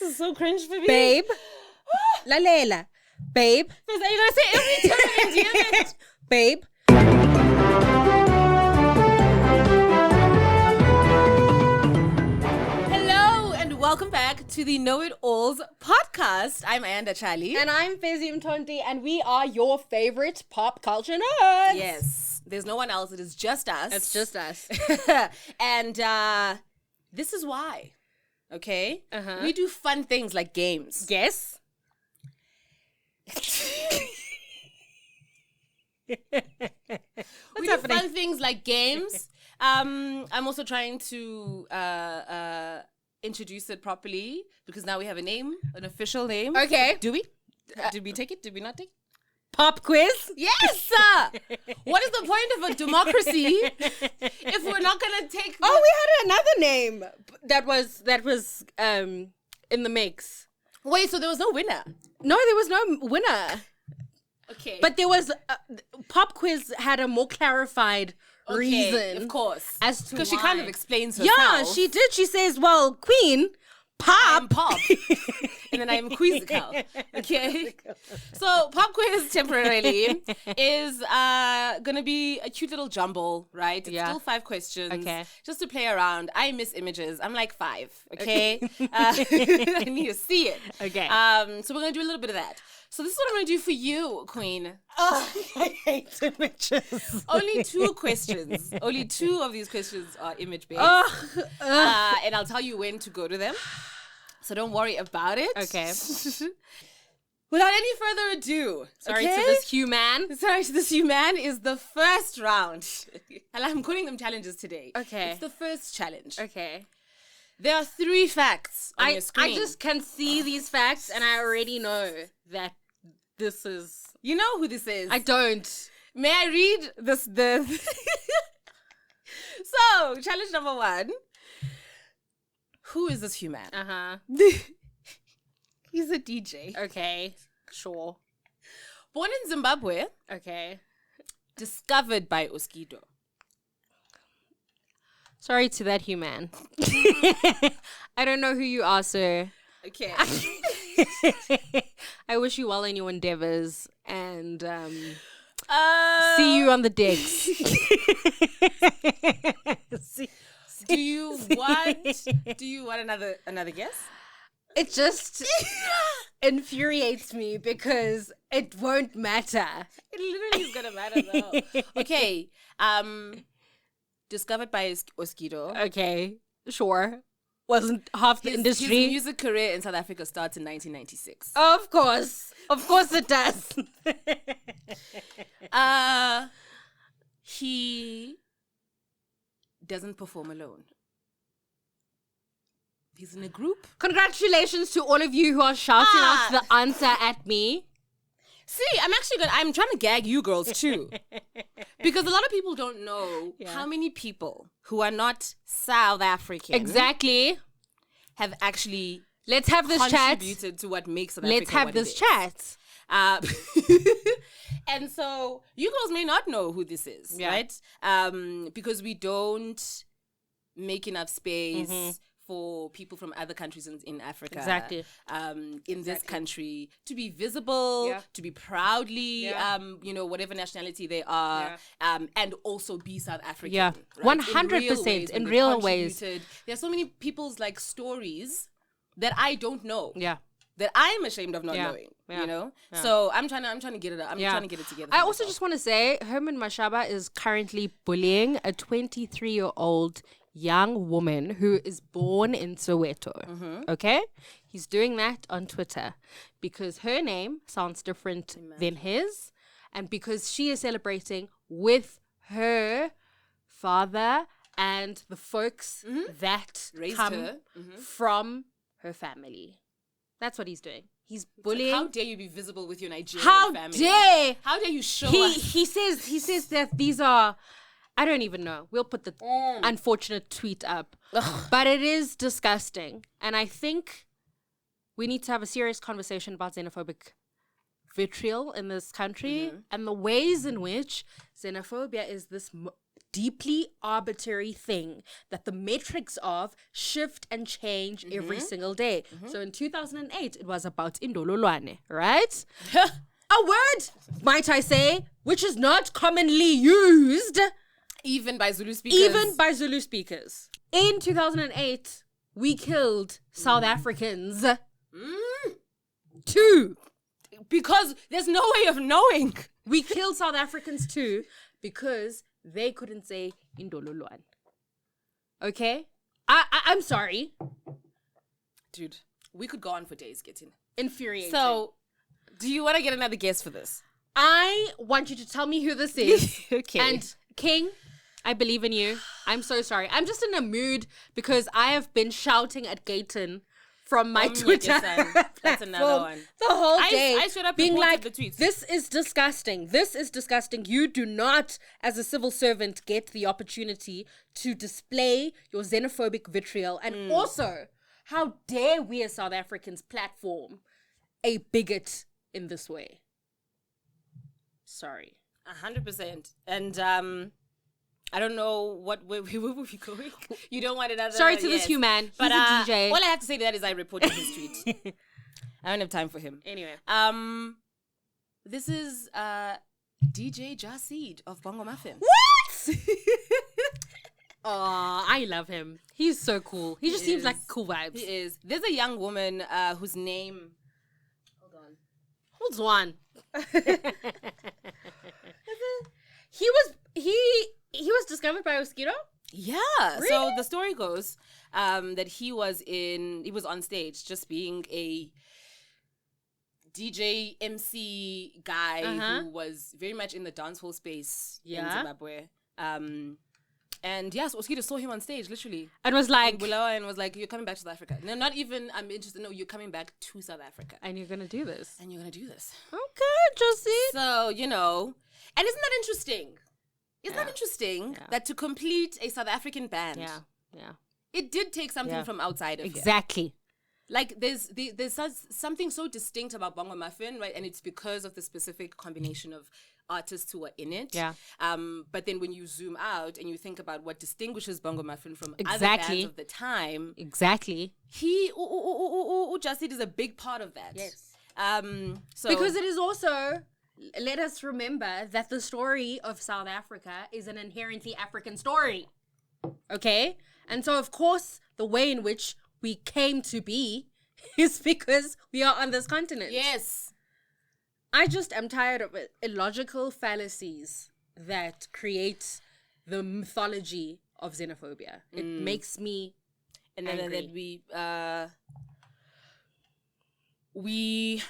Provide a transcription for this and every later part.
This is so cringe for me. Babe. Lalela. Babe. Because are you going to say every term of endearment? Babe. Hello and welcome back to the Know It Alls podcast. I'm Ayanda Charlie. And I'm Fezi Mtonti, and we are your favorite pop culture nerds. Yes. There's no one else. It is just us. It's just us. And this is why. Okay? Uh-huh. We do fun things like games. Yes. We do fun things like games. I'm also trying to introduce it properly because now we have a name, an official name. Okay. Do we? Did we take it? Did we not take it? Pop quiz? Yes! What is the point of a democracy if we're not going to take... Oh, we had another name that was in the mix. Wait, so there was no winner? No, there was no winner. Okay. But there was... Pop quiz had a more clarified reason. Of course. As to because she kind of explains herself. Yeah, she did. She says, well, Queen... I'm Pop. And then I'm Quizzical. Okay? So Pop Quiz temporarily is going to be a cute little jumble, right? It's still 5 questions. Okay. Just to play around. I miss images. I'm like 5. Okay? I need to see it. Okay. So we're going to do a little bit of that. So this is what I'm going to do for you, Queen. Oh, I hate images. Only 2 questions. Only 2 of these questions are image-based. And I'll tell you when to go to them. So don't worry about it. Okay. Without any further ado. Sorry to this human. Sorry to this human is the first round. And I'm calling them challenges today. Okay. It's the first challenge. Okay. There are 3 facts on your screen. I just can see these facts and I already know that this is... You know who this is. I don't. May I read this? So, challenge number 1. Who is this human? Uh-huh. He's a DJ. Okay. Sure. Born in Zimbabwe. Okay. Discovered by Oskido. Sorry to that human. I don't know who you are, sir. Okay. I wish you well in your endeavors and see you on the decks. Do you want another guess? It just infuriates me because it won't matter. It literally is gonna matter though. Okay. Discovered by Oskido. Okay, sure. Wasn't half the industry. His music career in South Africa starts in 1996. Of course it does. He doesn't perform alone. He's in a group. Congratulations to all of you who are shouting out the answer at me. See, I'm trying to gag you girls too. Because a lot of people don't know how many people who are not South African have actually Let's have this chat. Contributed to what makes South Africa Let's have what this it chat. And so you girls may not know who this is, right? Because we don't make enough space for people from other countries in Africa, in this country, to be visible, to be proudly, whatever nationality they are, and also be South African. Yeah, right? 100% in real ways. There's so many people's like stories that I don't know. Yeah. That I'm ashamed of not knowing, you know? Yeah. So I'm trying to get it. I'm trying to get it together. I also just want to say, Herman Mashaba is currently bullying a 23-year-old young woman who is born in Soweto. Okay? He's doing that on Twitter because her name sounds different than his, and because she is celebrating with her father and the folks that raised come her from her family. That's what he's doing. He's bullying. How dare you be visible with your Nigerian family? How dare you show us? He says that these are, I don't even know. We'll put the unfortunate tweet up. But it is disgusting. And I think we need to have a serious conversation about xenophobic vitriol in this country and the ways in which xenophobia is this deeply arbitrary thing that the metrics of shift and change every single day. So in 2008, it was about Indololwane, right? A word, might I say, which is not commonly used. Even by Zulu speakers. In 2008, we killed South Africans. 2. Because there's no way of knowing. We killed South Africans too because they couldn't say Indololwane. Okay? I'm sorry. Dude, we could go on for days getting infuriating. So, do you want to get another guess for this? I want you to tell me who this is. Okay. And King, I believe in you. I'm so sorry. I'm just in a mood because I have been shouting at Gayton from my Twitter That's another one. The whole day. I should have being like, the tweets. This is disgusting. This is disgusting. You do not, as a civil servant, get the opportunity to display your xenophobic vitriol. And also, how dare we as South Africans platform a bigot in this way? Sorry. 100%. And I don't know where we will be going. You don't want another. Sorry to this human. But he's a DJ. All I have to say to that is I reported his tweet. I don't have time for him. Anyway. This is DJ Jasid of Bongo Muffin. What? Oh, I love him. He's so cool. He just seems like cool vibes. He is. There's a young woman whose name. Hold on. He was discovered by a mosquito? Yeah. Really? So the story goes that he was on stage just being a DJ MC guy who was very much in the dancehall space in Zimbabwe. And yes, Mosquito saw him on stage, literally. And was like... and was like, you're coming back to South Africa. No, not even, I'm interested. No, you're coming back to South Africa. And you're going to do this. Okay, Josie. So, and isn't that interesting? Isn't that interesting that to complete a South African band, it did take something from outside of here. Exactly. Like, there's something so distinct about Bongo Muffin, right? And it's because of the specific combination of artists who are in it. Yeah. But then when you zoom out and you think about what distinguishes Bongo Muffin from other Exactly. bands of the time. Exactly. Jasid is a big part of that. Yes. So because it is also... Let us remember that the story of South Africa is an inherently African story. Okay? And so, of course, the way in which we came to be is because we are on this continent. Yes. I just am tired of illogical fallacies that create the mythology of xenophobia. It makes me angry. And then we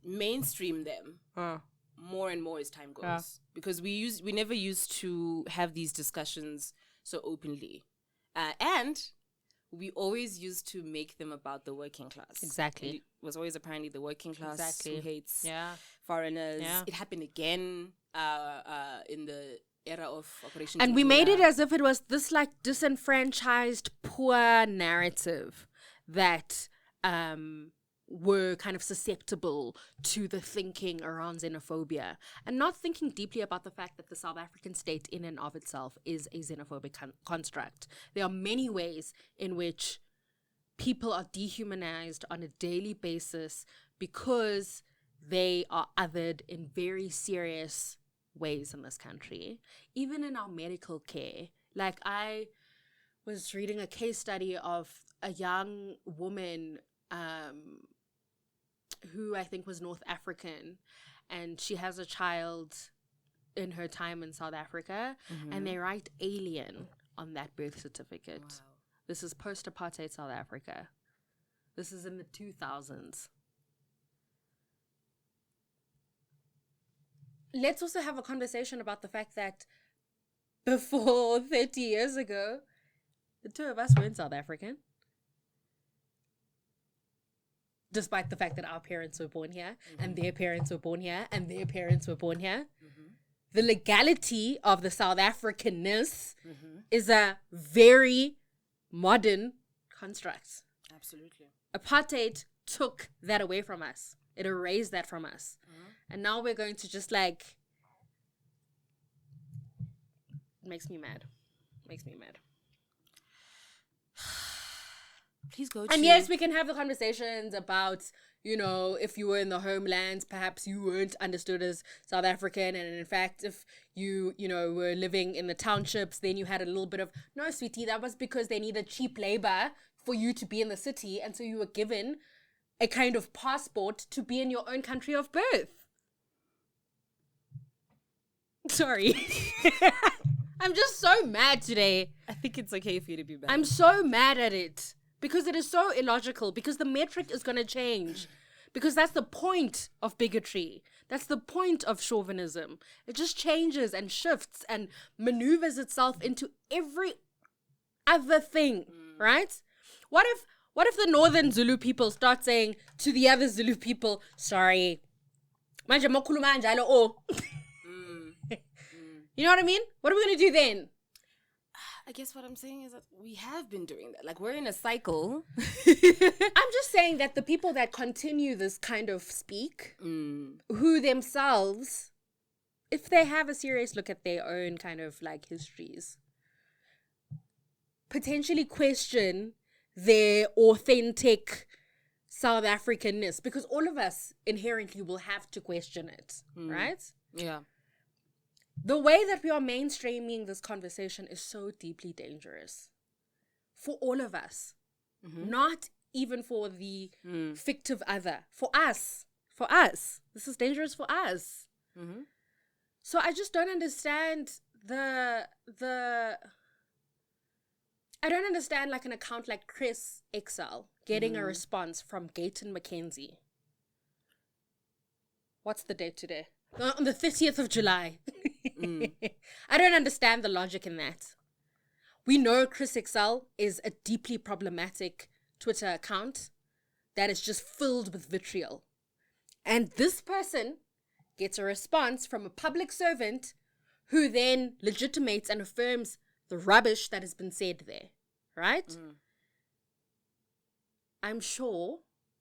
mainstream them more and more as time goes because we never used to have these discussions so openly, and we always used to make them about the working class. Exactly. It was always apparently the working class Exactly. who hates foreigners. It happened again in the era of Operation and we Tumbula. made it as if it was this like disenfranchised poor narrative that were kind of susceptible to the thinking around xenophobia and not thinking deeply about the fact that the South African state in and of itself is a xenophobic construct. There are many ways in which people are dehumanized on a daily basis because they are othered in very serious ways in this country. Even in our medical care. Like, I was reading a case study of a young woman who I think was North African, and she has a child in her time in South Africa, and they write alien on that birth certificate. Wow. This is post-apartheid South Africa. This is in the 2000s. Let's also have a conversation about the fact that before 30 years ago, the two of us weren't South African. Despite the fact that our parents were born here, and their parents were born here, and their parents were born here. The legality of the South Africanness is a very modern construct. Absolutely. Apartheid took that away from us. It erased that from us. And now we're going to just like makes me mad. Please go. And yes, we can have the conversations about, you know, if you were in the homelands, perhaps you weren't understood as South African. And in fact, if you know, were living in the townships, then you had a little bit of, no, sweetie, that was because they needed cheap labor for you to be in the city. And so you were given a kind of passport to be in your own country of birth. Sorry. I'm just so mad today. I think it's okay for you to be mad. I'm so mad at it. Because it is so illogical. Because the metric is going to change. Because that's the point of bigotry. That's the point of chauvinism. It just changes and shifts and maneuvers itself into every other thing, right? What if the Northern Zulu people start saying to the other Zulu people, sorry, manje mokhuluma njalo oh. You know what I mean? What are we going to do then? I guess what I'm saying is that we have been doing that. Like, we're in a cycle. I'm just saying that the people that continue this kind of speak, who themselves, if they have a serious look at their own kind of like histories, potentially question their authentic South Africanness, because all of us inherently will have to question it, right? Yeah. The way that we are mainstreaming this conversation is so deeply dangerous for all of us, not even for the fictive other. For us, this is dangerous for us. So I just don't understand I don't understand like an account like Chris XL getting a response from Gayton McKenzie. What's the date today? On the 30th of July. I don't understand the logic in that. We know Chris XL is a deeply problematic Twitter account that is just filled with vitriol. And this person gets a response from a public servant who then legitimates and affirms the rubbish that has been said there, right? I'm sure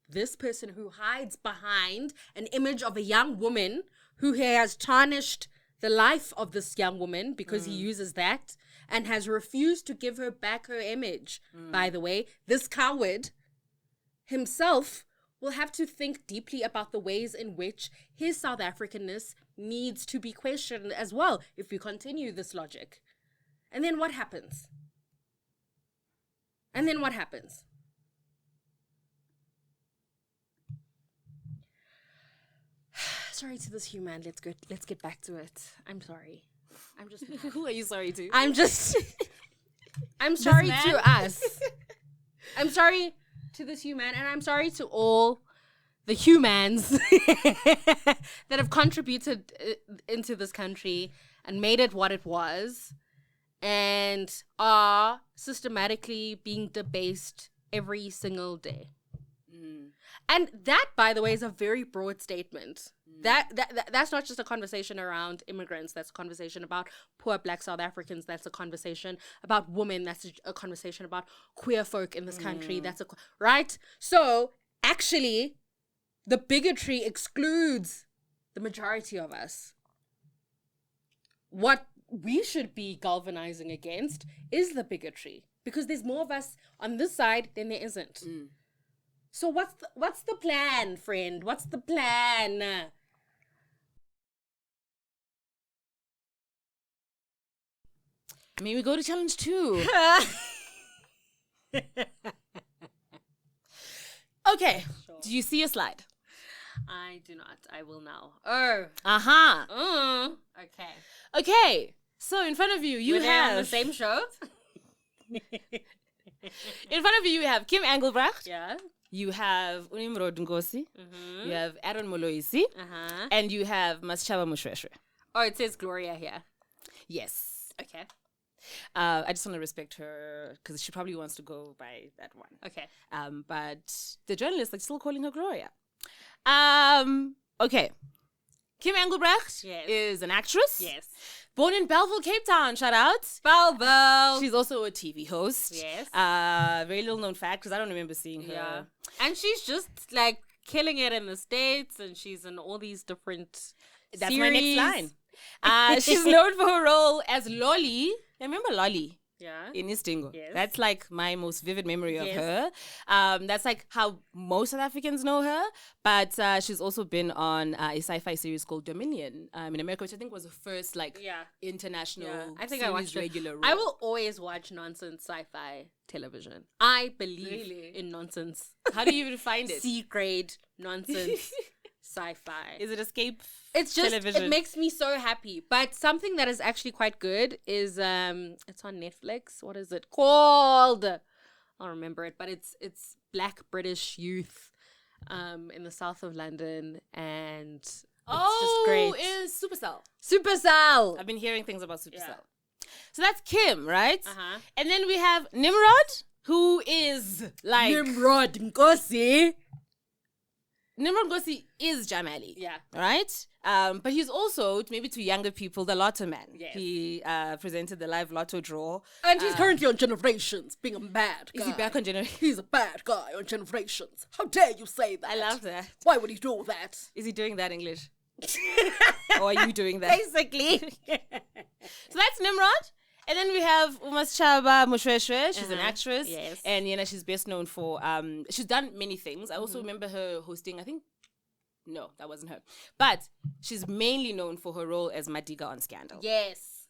this person who hides behind an image of a young woman who has tarnished the life of this young woman because he uses that and has refused to give her back her image, by the way, this coward himself will have to think deeply about the ways in which his South Africanness needs to be questioned as well if we continue this logic. And then what happens? Sorry to this human. Let's get back to it. I'm sorry. I'm just mad. Who are you sorry to? I'm sorry to us. I'm sorry to this human, and I'm sorry to all the humans that have contributed into this country and made it what it was and are systematically being debased every single day. And that, by the way, is a very broad statement. That's not just a conversation around immigrants. That's a conversation about poor Black South Africans. That's a conversation about women. That's a conversation about queer folk in this country. Right? So, actually, the bigotry excludes the majority of us. What we should be galvanizing against is the bigotry, because there's more of us on this side than there isn't. So what's the plan, friend? What's the plan? I mean, we go to challenge 2. Okay. Sure. Do you see a slide? I do not. I will now. Oh. Uh-huh. Okay. Okay. So in front of you, you have... on the same show? In front of you have Kim Engelbrecht. Yeah. You have Unimrod Ngosi. You have Aaron Moloisi. And you have Maschaba Mushweshwe. Oh, it says Gloria here. Yes. Okay. I just want to respect her because she probably wants to go by that one. Okay. But the journalists are still calling her Gloria. Okay. Kim Engelbrecht is an actress. Yes. Born in Belleville, Cape Town. Shout out. Belleville. She's also a TV host. Yes. Very little known fact because I don't remember seeing her. Yeah. And she's just like killing it in the States, and she's in all these different That's series. my next line. She's known for her role as Lolly. Remember Lolly? Yeah. In Istingo. Yes. That's like my most vivid memory of Yes. her. That's like how most South Africans know her. But she's also been on a sci-fi series called Dominion in America, which I think was the first international I think I watched regular role. I will always watch nonsense sci-fi television. I believe in nonsense. How do you even find it? C-grade nonsense sci-fi. Is it escape? It's just television? It makes me so happy. But something that is actually quite good is it's on Netflix. What is it called? I'll remember it. But it's Black British youth in the south of London, and it's just great. Is Supercell. Supercell. I've been hearing things about Supercell. So that's Kim, right? And then we have Nimrod, who is like Nimrod Nkosi. Nimrod Ngosi is Jamali. Yeah. Right? But he's also, maybe to younger people, the Lotto Man. Yes. He presented the live Lotto draw. And he's currently on Generations, being a bad guy. Is he back on Generations? He's a bad guy on Generations. How dare you say that? I love that. Why would he do that? Is he doing that English? Or are you doing that? Basically. So that's Nimrod. And then we have Umaschaba Mushweshwe. She's an actress. Yes. And she's best known for, she's done many things. I also remember her hosting, no, that wasn't her. But she's mainly known for her role as Madiga on Scandal. Yes.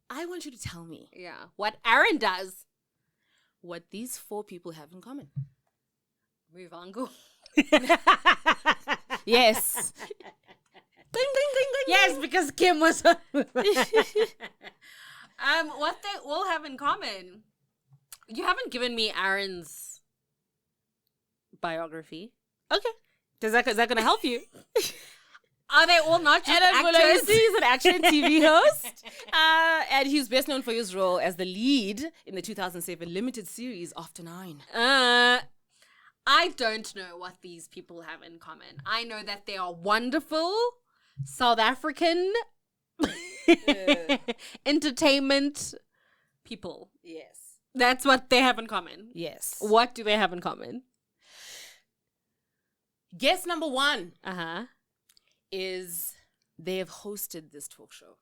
I want you to tell me. Yeah. What Aaron does. What these 4 people have in common. Muvango. Yes. Ding, ding, ding, ding. Yes, because Kim was on. What they all have in common. You haven't given me Aaron's biography. Okay. Is that going to help you? Are they all not just actors? He's an action TV host. And he's best known for his role as the lead in the 2007 limited series After 9. I don't know what these people have in common. I know that they are wonderful South African entertainment people. Yes. That's what they have in common. Yes. What do they have in common? Guess number 1 is they have hosted this talk show.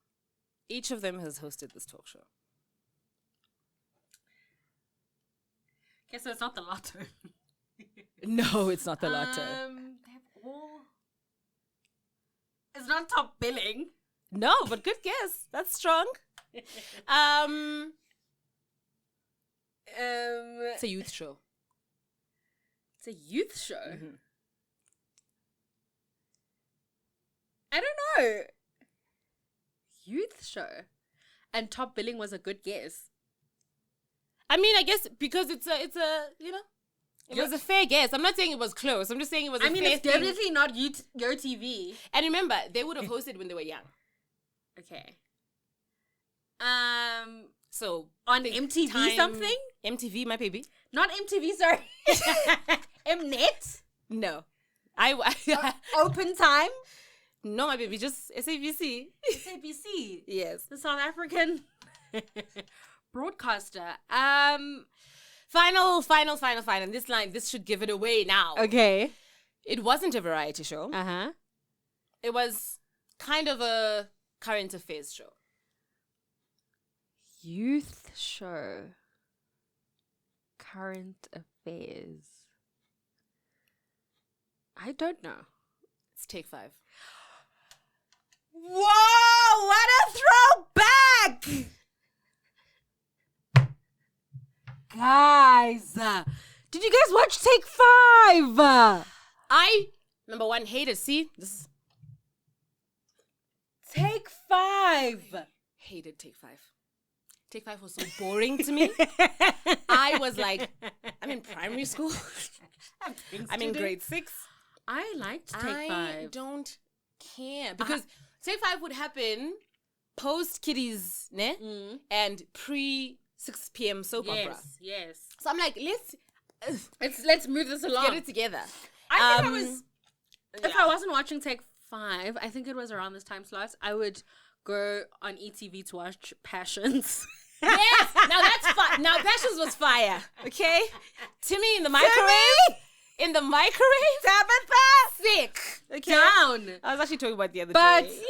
Each of them has hosted this talk show. Okay, so it's not the Lotto. No, it's not the Lotto. They have all... It's not Top Billing. No, but good guess. That's strong. It's a youth show. It's a youth show? Mm-hmm. I don't know. Youth show. And Top Billing was a good guess. I mean, I guess because it's a it was a fair guess. I'm not saying it was close. I'm just saying it was a fair thing. It's definitely not Yo TV. And remember, they would have hosted when they were young. Okay. So on MTV something? MTV, my baby. Not MTV, sorry. Mnet? No. Open Time? No, my baby, just SABC. SABC. Yes. The South African broadcaster. Final. This should give it away now. Okay. It wasn't a variety show. It was kind of a current affairs show. Youth show. Current affairs. I don't know. It's Take 5. Whoa! What a throwback! Guys, did you guys watch Take 5? Number 1, hated. See? This is... Take 5. Hated Take 5. Take 5 was so boring to me. I was like, I'm in primary school. I'm in grade 6. I liked Take 5. I don't care. Because Take 5 would happen post Kiddies, ne? And pre 6 p.m. soap opera. Yes. So I'm like, let's move this along. Get it together. I think I was... If I wasn't watching Take 5, I think it was around this time slot, I would go on ETV to watch Passions. Yes! Now that's fire. Now Passions was fire. Okay? Timmy in the microwave. in the microwave. Tabitha, Sick. Okay. down. I was actually talking about the other But day.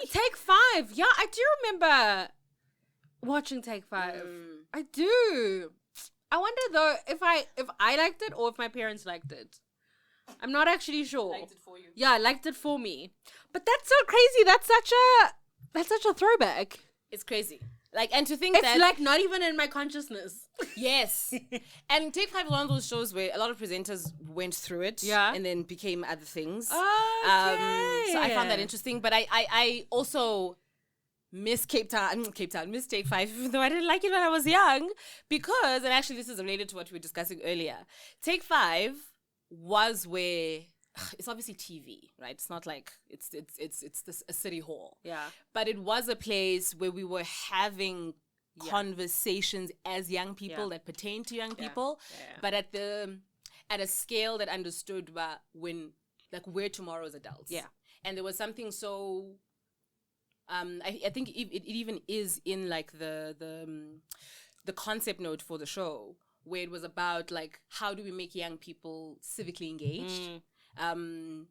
Take 5. Yeah, I do remember watching Take 5. I do. I wonder though if I liked it or if my parents liked it. I'm not actually sure. Liked it for you. Yeah, I liked it for me. But that's so crazy. That's such a throwback. It's crazy. Like, and to think It's that like not even in my consciousness. yes. And Take 5 is one of those shows where a lot of presenters went through it, and then became other things. Okay. So I found that interesting. But I also miss miss Take 5, even though I didn't like it when I was young, because, and actually this is related to what we were discussing earlier. Take 5 was where it's obviously TV, right? It's not like it's a city hall. Yeah. But it was a place where we were having conversations as young people that pertain to young people, but at a scale that understood we're tomorrow's adults. Yeah. And there was something so I think it even is in like the concept note for the show, where it was about like how do we make young people civically engaged. And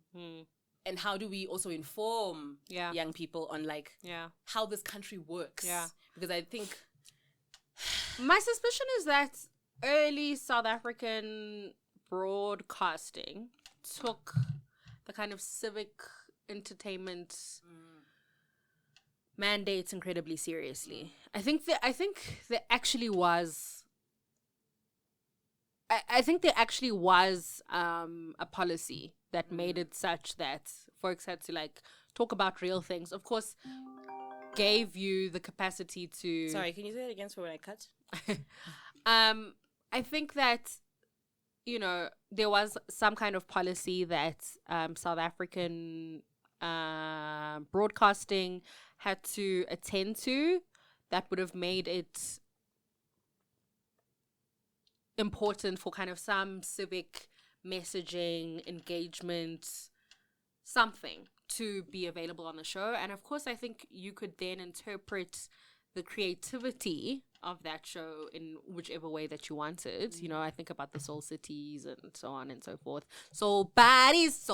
how do we also inform young people on like how this country works? Yeah. Because I think my suspicion is that early South African broadcasting took the kind of civic entertainment mandates incredibly seriously. I think there actually was a policy that made it such that folks had to like talk about real things. Of course, gave you the capacity to. Sorry, can you say that again for when I cut? I think that there was some kind of policy that South African broadcasting had to attend to that would have made it important for kind of some civic messaging, engagement, something to be available on the show. And of course, I think you could then interpret the creativity of that show in whichever way that you wanted. I think about the Soul Cities and so on and so forth. Soul bodies.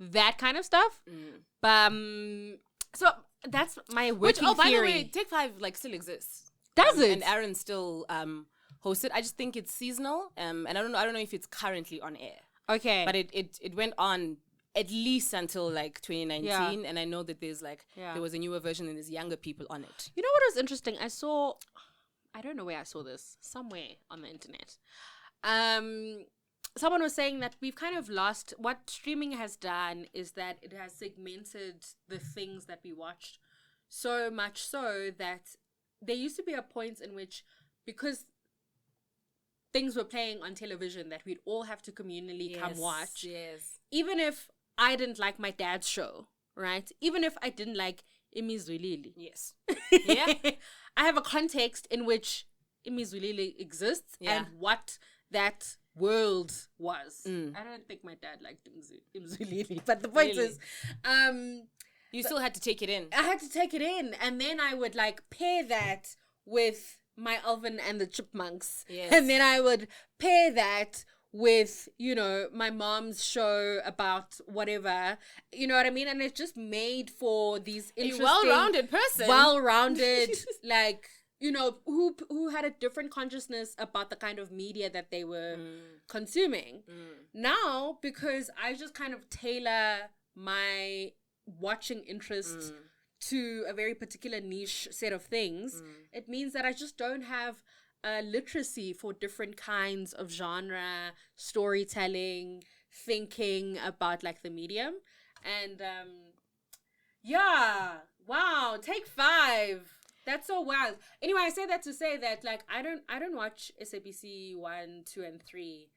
That kind of stuff. So that's my working theory. By the way, Take 5 like still exists. Does it? And Aaron still hosts it. I just think it's seasonal. And I don't know if it's currently on air. Okay. But it went on at least until like 2019, and I know that there's like there was a newer version and there's younger people on it. You know what was interesting? I don't know where I saw this, somewhere on the internet. Someone was saying that we've kind of lost, what streaming has done is that it has segmented the things that we watched so much so that there used to be a point in which, because things were playing on television that we'd all have to communally come watch. Yes. Even if I didn't like my dad's show, right? Even if I didn't like Imizwilili. Yes. Yeah. I have a context in which Imizwilili exists and what that world was. I don't think my dad liked Imzwilili, but the point is, you still had to take it in. I had to take it in, and then I would like pair that with my Alvin and the Chipmunks, and then I would pair that with my mom's show about whatever, you know what I mean, and it's just made for these interesting, well-rounded person, like who had a different consciousness about the kind of media that they were consuming. Now, because I just kind of tailor my watching interest to a very particular niche set of things, it means that I just don't have a literacy for different kinds of genre, storytelling, thinking about like the medium. And wow, Take 5. That's so wild. Anyway, I say that to say that like I don't watch SABC 1, 2, and 3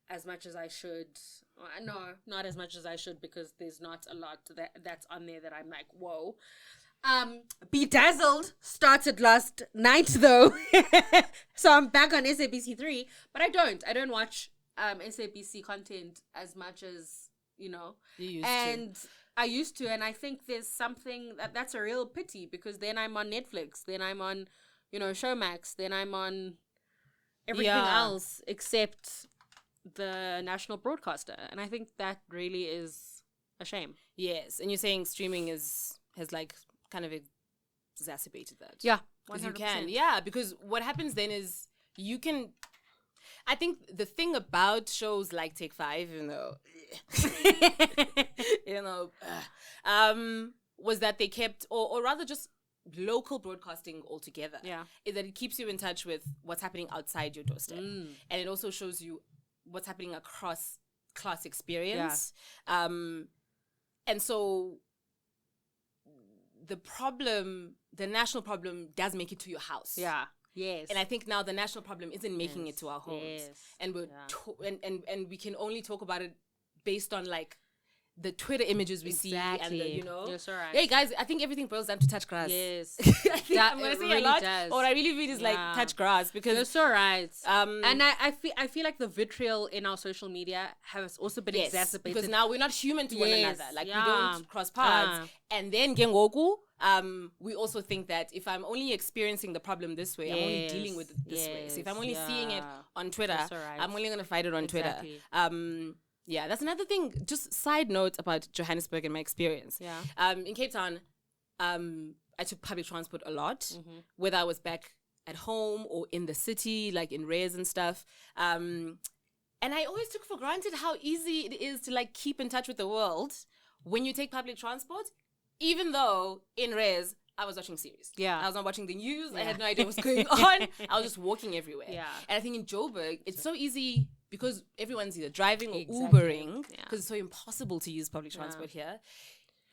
as much as I should. No, not as much as I should, because there's not a lot that's on there that I'm like, whoa. Bedazzled started last night though. So I'm back on SABC 3, but I don't watch SABC content as much as you used to. I used to, and I think there's something that's a real pity, because then I'm on Netflix, then I'm on Showmax, then I'm on everything else except the national broadcaster. And I think that really is a shame. Yes. And you're saying streaming has like kind of exacerbated that. Yeah. 'Cause you can. Yeah. Because what happens then is you can. I think the thing about shows like Take 5, was that they kept, or rather just local broadcasting altogether. Yeah. Is that it keeps you in touch with what's happening outside your doorstep. And it also shows you what's happening across class experience. Yeah. And so the national problem does make it to your house. Yeah. Yes. And I think now the national problem isn't making it to our homes. Yes. And we're and we can only talk about it based on like the Twitter images we see and the, You're so right. Hey guys, I think everything boils down to touch grass. Yes. I think I'm gonna say really a lot. Does. What I really mean is like touch grass because you're so right. And I feel like the vitriol in our social media has also been exacerbated because now we're not human to one another. Like we don't cross paths. And then gengoku, we also think that if I'm only experiencing the problem this way, I'm only dealing with it this way. So if I'm only seeing it on Twitter, I'm only gonna fight it on Twitter. Yeah, that's another thing. Just side note about Johannesburg and my experience. Yeah. In Cape Town, I took public transport a lot, whether I was back at home or in the city, like in Reyes and stuff. And I always took for granted how easy it is to like keep in touch with the world when you take public transport, even though in Reyes, I was watching series. Yeah. I was not watching the news. I had no idea what's going on. I was just walking everywhere. Yeah. And I think in Joburg, it's so easy because everyone's either driving or Ubering because it's so impossible to use public transport here.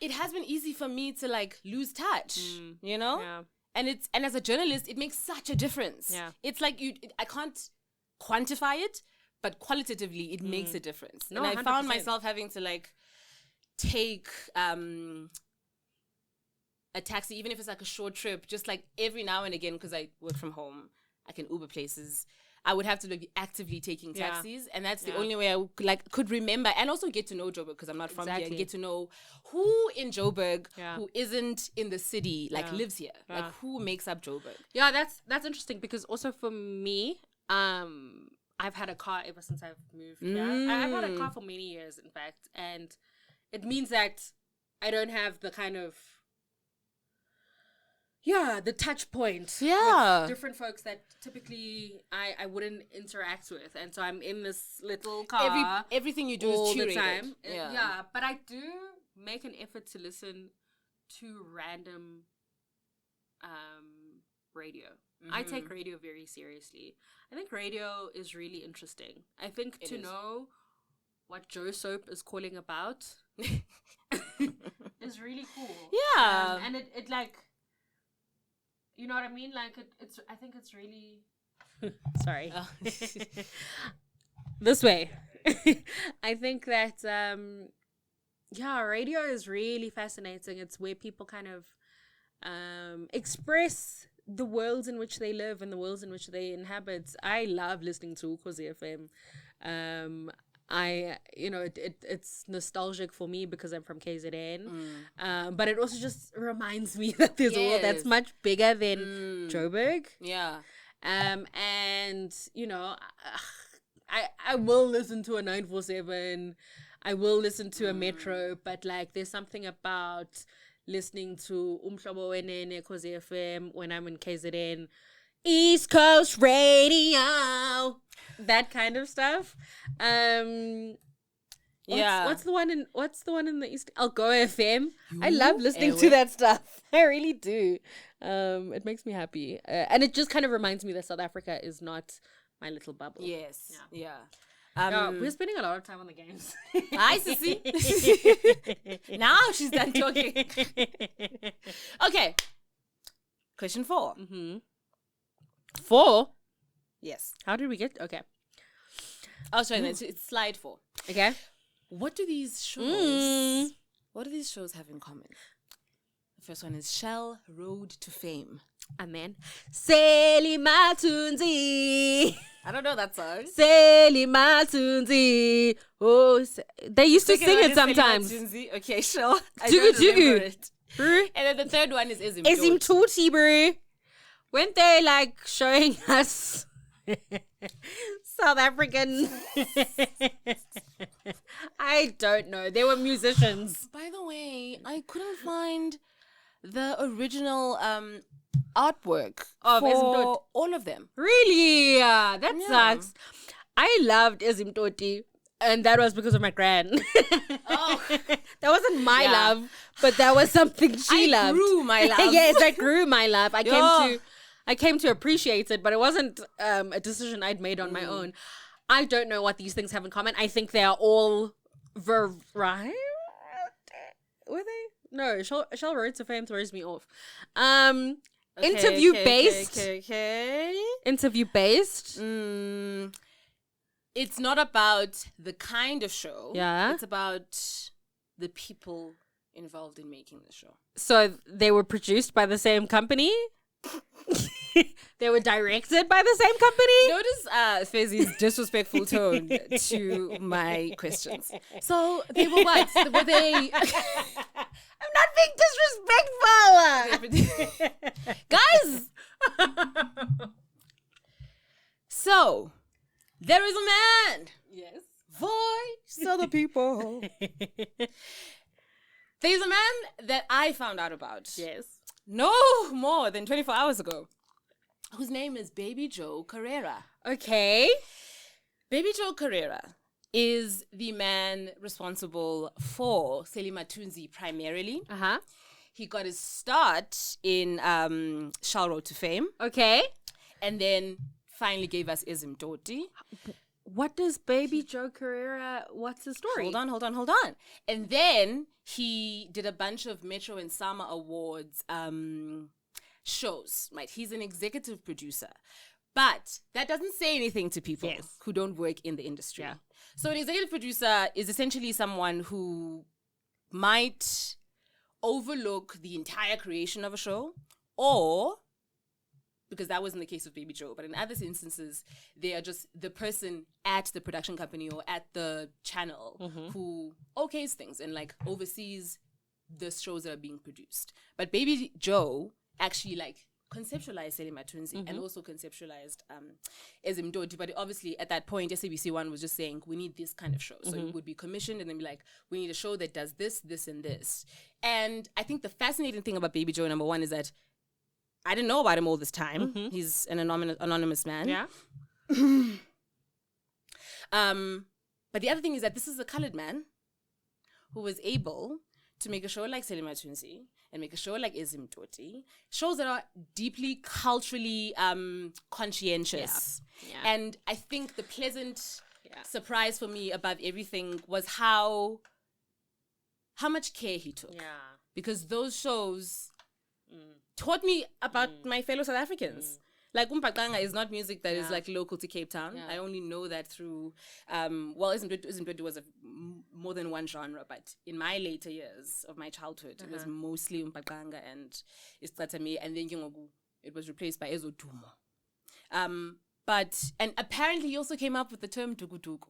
It has been easy for me to like lose touch, Yeah. And as a journalist, it makes such a difference. Yeah. It's like I can't quantify it, but qualitatively it makes a difference. No, and I 100%. Found myself having to like take a taxi, even if it's like a short trip, just like every now and again, because I work from home, I can Uber places. I would have to like, be actively taking taxis, and that's the only way I could remember and also get to know Joburg because I'm not from here. And get to know who in Joburg who isn't in the city lives here, like who makes up Joburg. Yeah, that's interesting because also for me, I've had a car ever since I've moved here. I've had a car for many years, in fact, and it means that I don't have the kind of the touch point with different folks that typically I wouldn't interact with. And so I'm in this little car. Everything you do is curated. The time. Yeah, but I do make an effort to listen to random radio. I take radio very seriously. I think radio is really interesting. I think to know what Joe Soap is calling about is really cool. Yeah. And it like... You know what I mean? Like it's. I think it's really. Sorry. Oh. This way. I think that radio is really fascinating. It's where people kind of express the worlds in which they live and the worlds in which they inhabit. I love listening to Ukhozi FM. It's nostalgic for me because I'm from KZN. But it also just reminds me that there's a world that's much bigger than Joburg. Yeah. And I will listen to a 947. I will listen to a Metro, but like there's something about listening to Umhlobo Wenene Ukhozi FM when I'm in KZN. East Coast Radio, that kind of stuff. What's the one in the East? Algoa FM. I love listening to that stuff. I really do. It makes me happy, and it just kind of reminds me that South Africa is not my little bubble. Yes. Yeah. We're spending a lot of time on the games. I see. Now she's done talking. Okay. Question 4. 4? Yes. How did we get... Okay. Oh, sorry. It's slide 4. Okay. What do these shows... What do these shows have in common? The first one is Shell Road to Fame. And then... Seli Matunzi. I don't know that song. Seli Matunzi. Oh, they used to sing it sometimes. Okay, sure. Jugu. And then the third one is Ezim Tuti, bro. Weren't they like showing us South African. I don't know. They were musicians. By the way, I couldn't find the original artwork for all of them. Really? That sucks. I loved Izimtoti, and that was because of my gran. That wasn't my love, but that was something she loved. Grew my love. Yes, I grew my love. I came to appreciate it, but it wasn't a decision I'd made on my own. I don't know what these things have in common. I think they are all variety. Were they? No, Shell Road to Fame throws me off. Interview based. Interview based. It's not about the kind of show. Yeah. It's about the people involved in making the show. So they were produced by the same company? They were directed by the same company? Notice Fezi's disrespectful tone to my questions. So they were what? Were they... I'm not being disrespectful! Guys! So, there is a man. Yes. Voice of the people. There's a man that I found out about. Yes. No more than 24 hours ago. Whose name is Baby Joe Carrera. Okay. Baby Joe Carrera is the man responsible for Selima Tunzi primarily. Uh-huh. He got his start in Shell Road to Fame. Okay. And then finally gave us Izimtoti. What does Baby Joe Carrera, what's the story? Hold on. And then he did a bunch of Metro and Sama Awards shows, right? He's an executive producer. But that doesn't say anything to people who don't work in the industry. Yeah. So an executive producer is essentially someone who might overlook the entire creation of a show, or, because that wasn't the case with Baby Joe, but in other instances, they are just the person at the production company or at the channel who okays things and like oversees the shows that are being produced. But Baby Joe actually like conceptualized Selima Tunzi and also conceptualized Izimtoti. But obviously at that point, SABC One was just saying, we need this kind of show. So it would be commissioned and then be like, we need a show that does this, this, and this. And I think the fascinating thing about Baby Joe, number one, is that I didn't know about him all this time. He's an anonymous man. Yeah. But the other thing is that this is a colored man who was able to make a show like Selima Tunzi and make a show like Izimtoti, shows that are deeply culturally conscientious. Yeah. And I think the pleasant surprise for me above everything was how much care he took. Yeah. Because those shows taught me about my fellow South Africans. Like Umpaqanga is not music that is like local to Cape Town. Yeah. I only know that through, Izimtoti was more than one genre, but in my later years of my childhood, it was mostly Umpaqanga and Isqatame, and then it was replaced by Ezodumo. And apparently he also came up with the term tukutuku.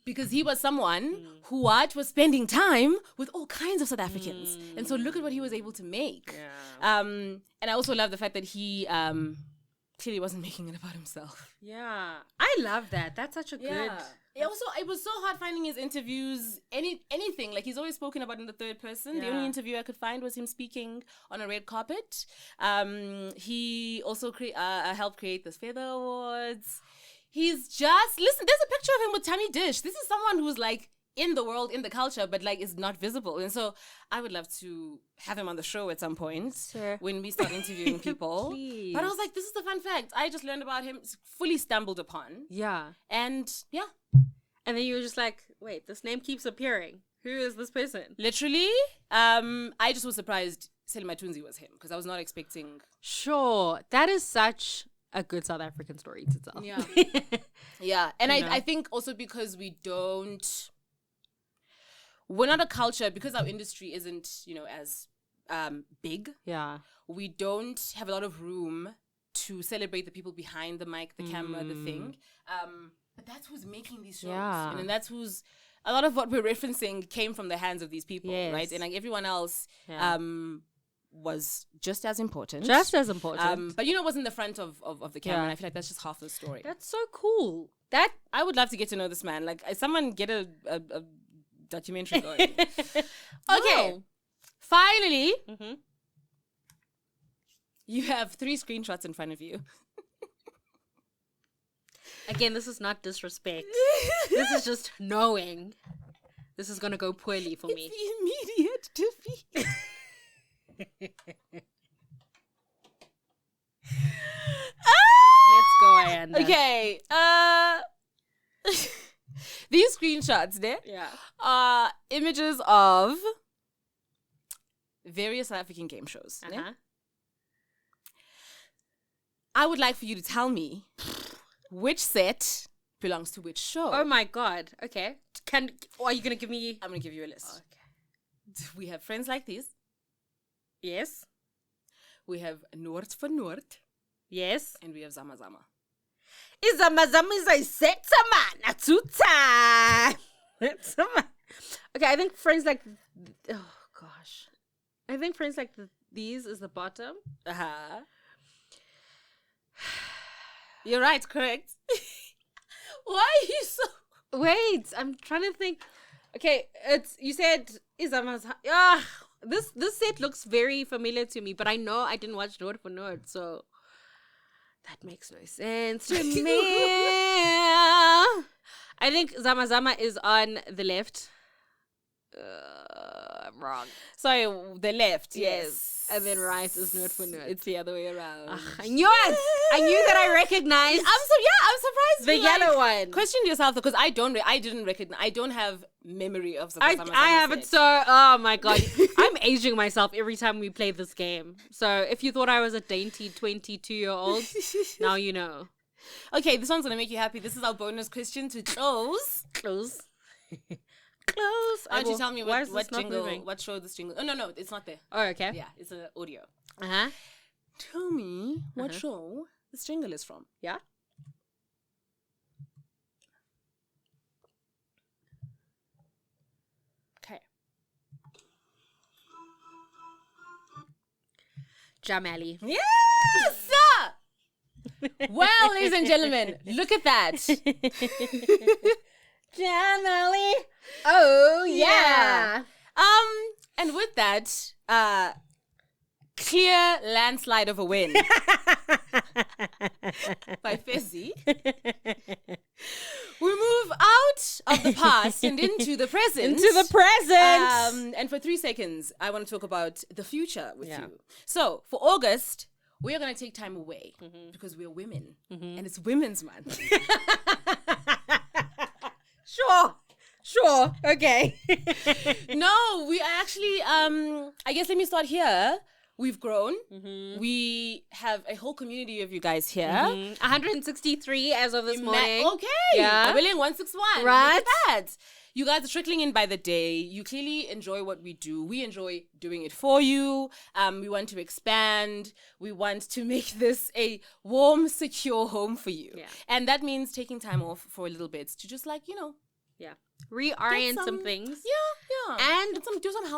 Because he was someone who was spending time with all kinds of South Africans. And so look at what he was able to make. Yeah. And I also love the fact that he clearly wasn't making it about himself. Yeah. I love that. That's such a good... It was so hard finding his interviews, anything. Like, he's always spoken about in the third person. Yeah. The only interview I could find was him speaking on a red carpet. He also helped create the Feather Awards. He's just... Listen, there's a picture of him with Tammy Dish. This is someone who's, like, in the world, in the culture, but, like, is not visible. And so I would love to have him on the show at some point when we start interviewing people. But I was like, this is the fun fact. I just learned about him, fully stumbled upon. Yeah. And, And then you were just like, wait, this name keeps appearing. Who is this person? Literally, I just was surprised Selima Tunzi was him, because I was not expecting... Sure. That is such... a good South African story to tell. Yeah. Yeah. And I think also because we're not a culture, because our industry isn't, as big. Yeah. We don't have a lot of room to celebrate the people behind the mic, the camera, the thing. But that's who's making these shows. Yeah. And that's who's... A lot of what we're referencing came from the hands of these people, right? And like everyone else... was just as important. Just as important. But it wasn't the front of the camera. And I feel like that's just half the story. That's so cool. That I would love to get to know this man. Like, someone get a documentary going. Okay. Wow. Finally, you have 3 screenshots in front of you. Again, this is not disrespect. This is just knowing this is going to go poorly for me. The immediate defeat. Let's go, Ayanda. Okay. These screenshots there are images of various South African game shows. I would like for you to tell me which set belongs to which show. Oh my God. Okay. Are you going to give me... I'm going to give you a list. Okay. We have Friends Like These. Yes. We have Noord for Noord. Yes. And we have Zama Zama. Izamazama is a set man. Okay, I think Friends Like... Oh, gosh. I think Friends Like These is the bottom. You're right, correct. Why are you so... Wait, I'm trying to think. Okay, you said Izamazama. This set looks very familiar to me, but I know I didn't watch Noord for Noord, so... That makes no sense to me. I think Zama Zama is on the left. I'm wrong. Sorry, the left, yes. And then right is Noord for Noord. It's the other way around. I knew it. I knew that I recognized. I'm surprised. The yellow one. Question yourself though, because I didn't recognize. I don't have memory of Zama Zama. I have it so. Oh my God, I'm aging myself every time we play this game. So if you thought I was a dainty 22-year-old, now you know. Okay, this one's gonna make you happy. This is our bonus question to close. Close. Why don't you tell me what jingle, what show this jingle? Oh, no, it's not there. Oh, okay. Yeah, it's an audio. Uh-huh. Tell me what show this jingle is from. Yeah? Okay. Jamali. Yes! Well, ladies and gentlemen, look at that. Jamali. Oh, yeah. And with that, clear landslide of a win by Fezzi. We move out of the past and into the present. And for 3 seconds, I want to talk about the future with you. So, for August, we are going to take time away because we're women and it's Women's Month. Sure. Okay. No, we actually, I guess let me start here. We've grown. We have a whole community of you guys here. 163 as of this morning. Okay. Yeah. 1,161. Right. Look at that. You guys are trickling in by the day. You clearly enjoy what we do. We enjoy doing it for you. We want to expand. We want to make this a warm, secure home for you. Yeah. And that means taking time off for a little bit to just reorient some things. Yeah. And do some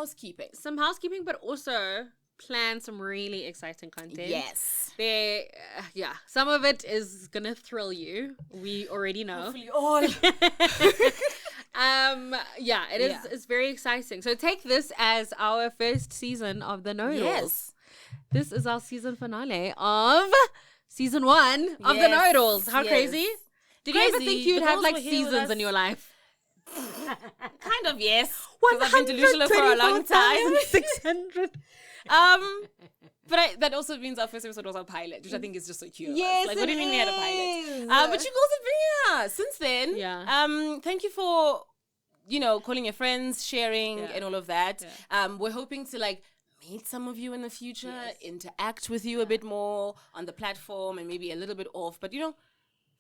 housekeeping. But also plan some really exciting content. Yes. Some of it is gonna thrill you. We already know. Hopefully all. It's very exciting. So take this as our first season of the Noodles. Yes. This is our season finale of season 1 of the Noodles. How crazy? Did you ever think you'd have like seasons in your life? Kind of, yes. Because I've been delusional for a long time. 600. But that also means our first episode was our pilot, which I think is just so cute. Yes, like, what do you mean we had a pilot? But you girls have been here since then. Yeah. Thank you for, calling your friends, sharing, and all of that. Yeah. We're hoping to meet some of you in the future, interact with you a bit more on the platform, and maybe a little bit off. But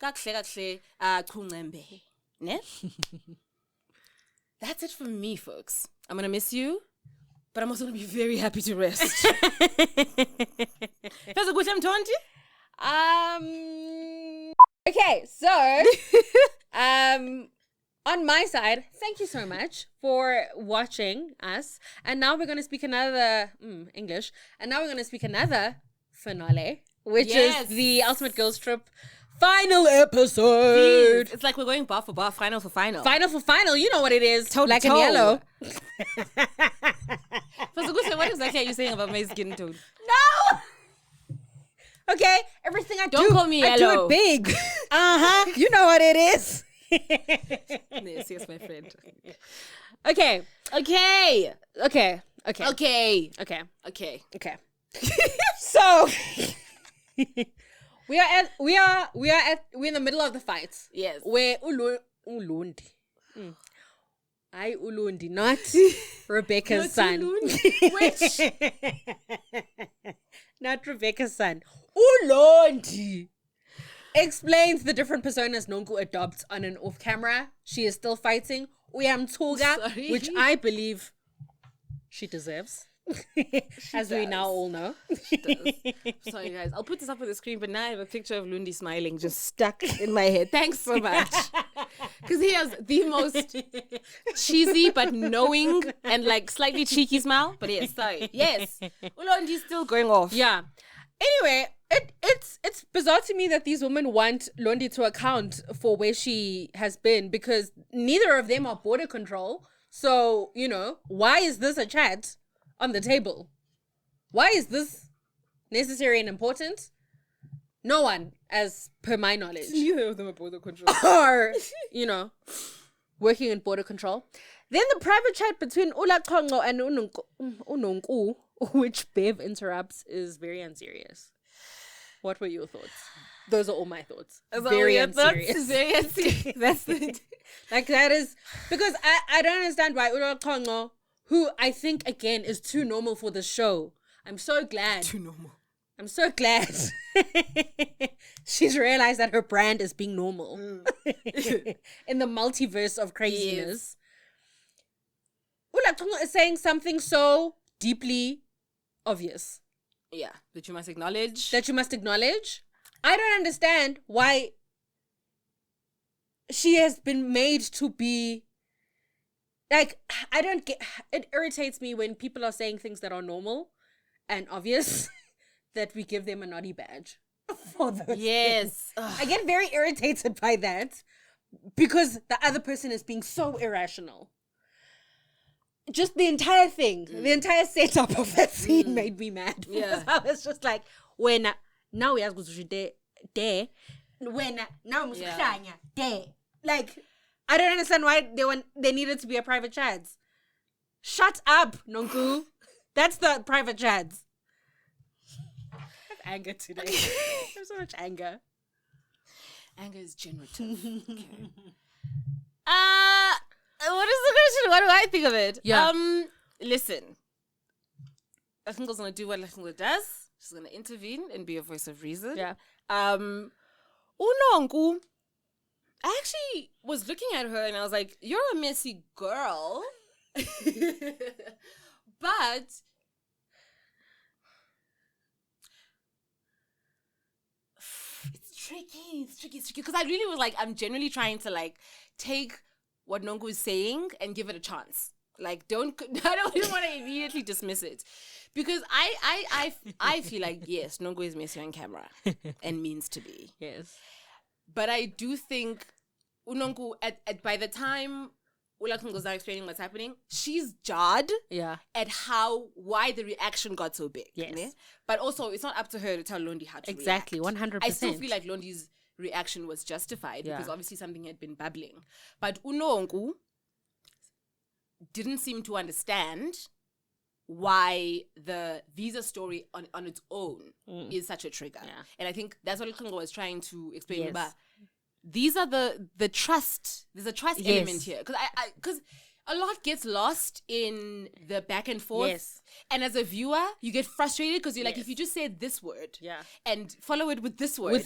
kakuhle, kuncembe. Ne? That's it from me, folks. I'm gonna miss you. But I'm also going to be very happy to rest. That's a good time, Tonti? Okay, so on my side, thank you so much for watching us. And now we're going to speak another English. And now we're going to speak another finale, which is the Ultimate Girls Trip final episode. Jeez, it's like we're going bar for bar, final for final. Final for final. You know what it is. Toe Black to and toe. yellow. What exactly are you saying about my skin tone? No! Okay, everything I Don't call me yellow. I do it big. You know what it is. Yes, my friend. Okay. So we're in the middle of the fight. Yes. Where Ulundi. Ulundi, not Rebecca's son. Which? Not Rebecca's son. Ulundi explains the different personas Nonku adopts on and off camera. She is still fighting Uyamthuga, which I believe she deserves. As we now all know. She does. Sorry guys, I'll put this up on the screen, but now I have a picture of Lundi smiling just stuck in my head. Thanks so much. Because he has the most cheesy but knowing and like slightly cheeky smile. But yes, sorry. Yes. Ulondi's still going off. Yeah. Anyway, it's bizarre to me that these women want Londi to account for where she has been, because neither of them are border control. So, why is this a chat on the table? Why is this necessary and important? No one, as per my knowledge, Neither of them are border control. are, working in border control. Then the private chat between Ula Kongo and Unonku, which Bev interrupts, is very unserious. What were your thoughts? Those are all my thoughts. Very unserious. Very unserious. That's the... Like, that is... Because I don't understand why Ula Kongo, who I think, again, is too normal for the show. I'm so glad. Too normal. I'm so glad she's realized that her brand is being normal in the multiverse of craziness. Ula Kongo is saying something so deeply obvious. Yeah, that you must acknowledge. I don't understand why she has been made to be... Like, I don't get... It irritates me when people are saying things that are normal and obvious that we give them a naughty badge for those things. I get very irritated by that because the other person is being so irrational. Just the entire thing, the entire setup of that scene made me mad. Because I was just like, when now we are going to there, when now we there. Like, I don't understand why they needed to be a private chat. Shut up, Nonku. That's the private chats. I have anger today. I have so much anger. Anger is generative. Okay. What is the question? What do I think of it? Yeah. Listen. Latingo's gonna do what Latingo does. She's gonna intervene and be a voice of reason. Yeah. Unonku, I actually was looking at her and I was like, you're a messy girl. But it's tricky because I really was like, I'm genuinely trying to like take what Nongo is saying and give it a chance. Like, I don't want to immediately dismiss it, because I feel like, yes, Nongo is messy on camera and means to be. Yes. But I do think Unongo, by the time Ulatungo's now explaining what's happening, she's jarred at why the reaction got so big. Yes. Ne? But also, it's not up to her to tell Londi how to react. 100%. I still feel like Londi's reaction was justified because obviously something had been bubbling. But Unongo didn't seem to understand why the visa story on its own is such a trigger. Yeah. And I think that's what Lukungo was trying to explain. Yes. But these are the trust. There's a trust element here. Because a lot gets lost in the back and forth. Yes. And as a viewer, you get frustrated because you're like, if you just say this word and follow it with this word.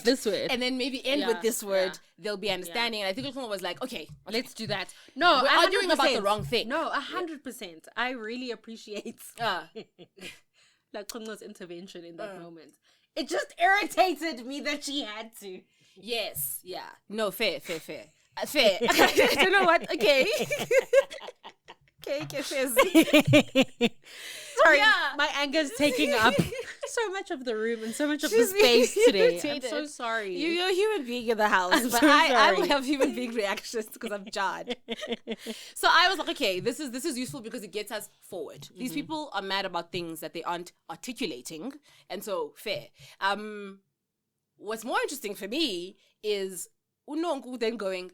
And then maybe end with this word, there'll be understanding. And I think Lukungo was like, okay, let's do that. No, we're arguing about the wrong thing. No, 100%. I really appreciate Lukungo's intervention in that moment. It just irritated me that she had to. Yes, yeah. No, fair. Fair. I don't know what. Okay. Okay, fair. Sorry, my anger is taking up so much of the room and so much of the space today. I'm so sorry. You're a human being in the house, but I will have human being reactions because I'm jarred. So I was like, okay, this is useful because it gets us forward. Mm-hmm. These people are mad about things that they aren't articulating, and so fair. What's more interesting for me is Unonku then going,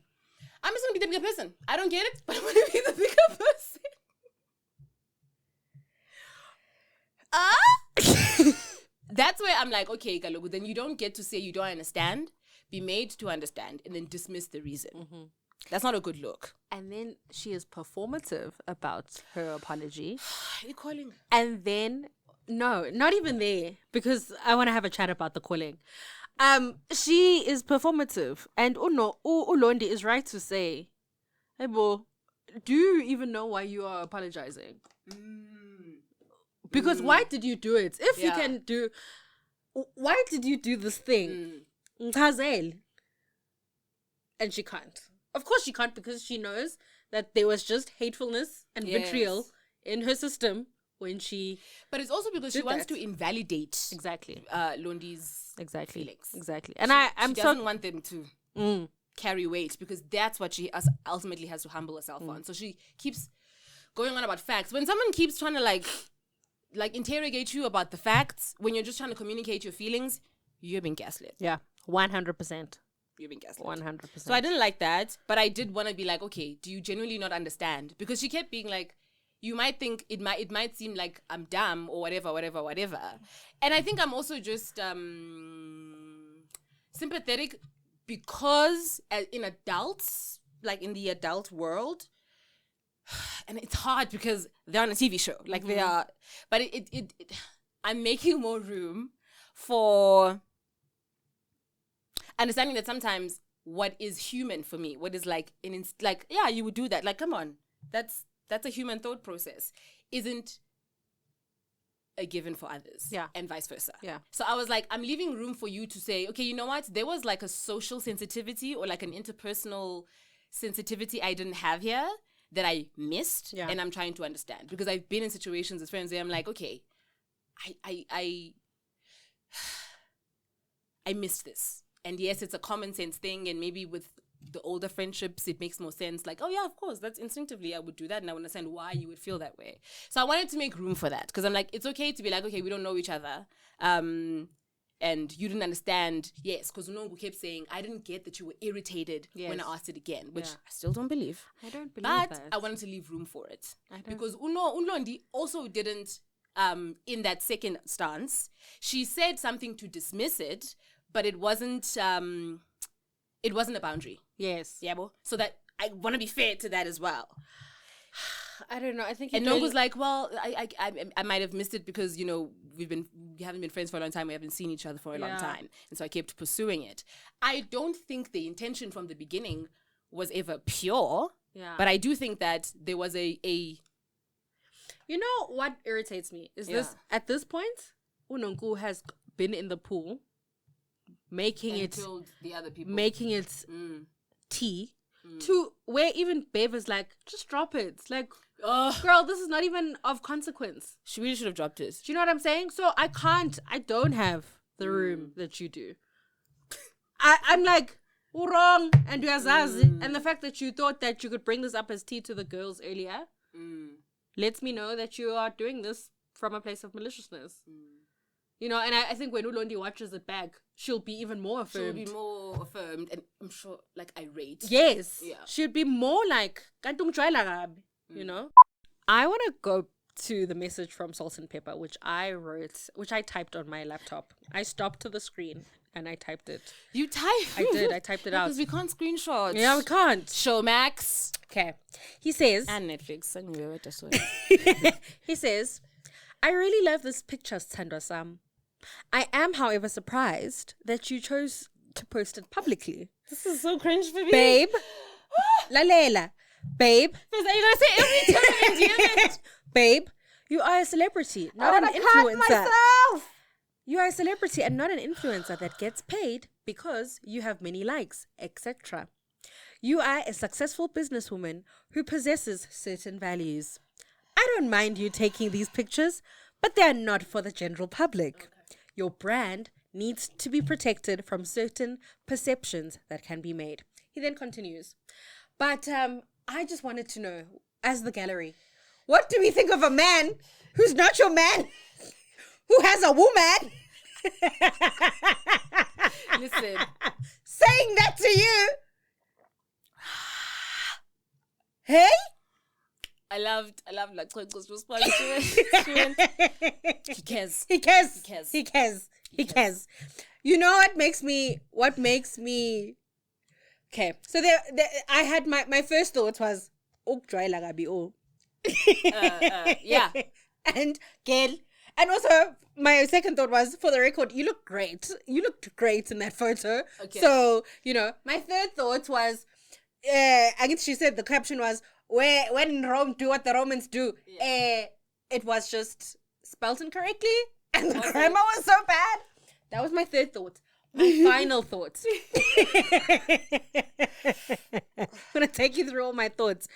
I'm just gonna be the bigger person. I don't get it, but I'm gonna be the bigger person. That's where I'm like, okay, Kalogu, then you don't get to say you don't understand, be made to understand, and then dismiss the reason. Mm-hmm. That's not a good look. And then she is performative about her apology. You're calling. And then, no, not even there, because I want to have a chat about the calling. She is performative, and Ulondi is right to say, hey, bo, do you even know why you are apologizing? Because why did you do it? If you can do, why did you do this thing? And she can't. Of course she can't, because she knows that there was just hatefulness and vitriol in her system when she. But it's also because she wants to invalidate Londi's feelings. Exactly. And she doesn't want them to carry weight, because that's what she ultimately has to humble herself on. So she keeps going on about facts. When someone keeps trying to like interrogate you about the facts, when you're just trying to communicate your feelings, you're being gaslit. Yeah, 100%. You're being gaslit. 100%. So I didn't like that, but I did want to be like, okay, do you genuinely not understand? Because she kept being like, you might think it might seem like I'm dumb or whatever. And I think I'm also just sympathetic because in adults, like in the adult world, and it's hard because they're on a TV show, like they are, but it I'm making more room for understanding that sometimes what is human for me, what is like you would do that, like, come on, that's a human thought process, isn't a given for others, and vice versa. So I was like, I'm leaving room for you to say, okay, you know what, there was like a social sensitivity or like an interpersonal sensitivity I didn't have here that I missed, and I'm trying to understand, because I've been in situations with friends where I'm like, okay, I missed this, and yes, it's a common sense thing, and maybe with the older friendships it makes more sense, like, oh yeah, of course, that's instinctively I would do that, and I understand why you would feel that way. So I wanted to make room for that, because I'm like, it's okay to be like, okay, we don't know each other, and you didn't understand, yes, because Unongu kept saying, I didn't get that you were irritated when I asked it again, which I still don't believe. I don't believe that. But I wanted to leave room for it. Because Unlondi also didn't, in that second stance, she said something to dismiss it, but it wasn't a boundary. Yes. Yeah, so that I want to be fair to that as well. I don't know. I think and Nongu's like, well, I might have missed it because, you know, we haven't been friends for a long time. We haven't seen each other for a long time. And so I kept pursuing it. I don't think the intention from the beginning was ever pure. Yeah. But I do think that there was a You know what irritates me is this, at this point, Unongu has been in the pool making it tea. To where even Bev is like, just drop it. Like, girl, this is not even of consequence. She really should have dropped it. Do you know what I'm saying? So I don't have the room that you do. I'm like, wrong, and uyazazi. And the fact that you thought that you could bring this up as tea to the girls earlier lets me know that you are doing this from a place of maliciousness. You know, and I think when Ulondi watches it back, she'll be even more affirmed. She'll be more affirmed, and I'm sure, like, irate. Yes. Yeah. She'd be more like, you know? I want to go to the message from Salt and Pepper, which I typed on my laptop. I stopped to the screen and I typed it. You typed? I did. I typed it out. Because we can't screenshot. Yeah, we can't. Showmax. Okay. He says... And Netflix. He says, I really love this picture, Thandwa-sam. I am, however, surprised that you chose to post it publicly. This is so cringe for me. Babe. Lalela. Babe. Because are you going to say every time you do Babe, you are a celebrity, not an influencer. You are a celebrity and not an influencer that gets paid because you have many likes, etc. You are a successful businesswoman who possesses certain values. I don't mind you taking these pictures, but they are not for the general public. Okay. Your brand needs to be protected from certain perceptions that can be made. He then continues. But I just wanted to know, as the gallery, what do we think of a man who's not your man, who has a woman? Listen. Saying that to you. Hey? I loved Laxoxo's response to it. He cares. He cares. You know what makes me okay. So there I had my first thought was yeah. And girl. And also my second thought was, for the record, you look great. You looked great in that photo. Okay. So, my third thought was I guess she said the caption was, when in Rome, do what the Romans do. Yeah. It was just spelled incorrectly, and the grammar was so bad. That was my third thought. My final thought. I'm going to take you through all my thoughts.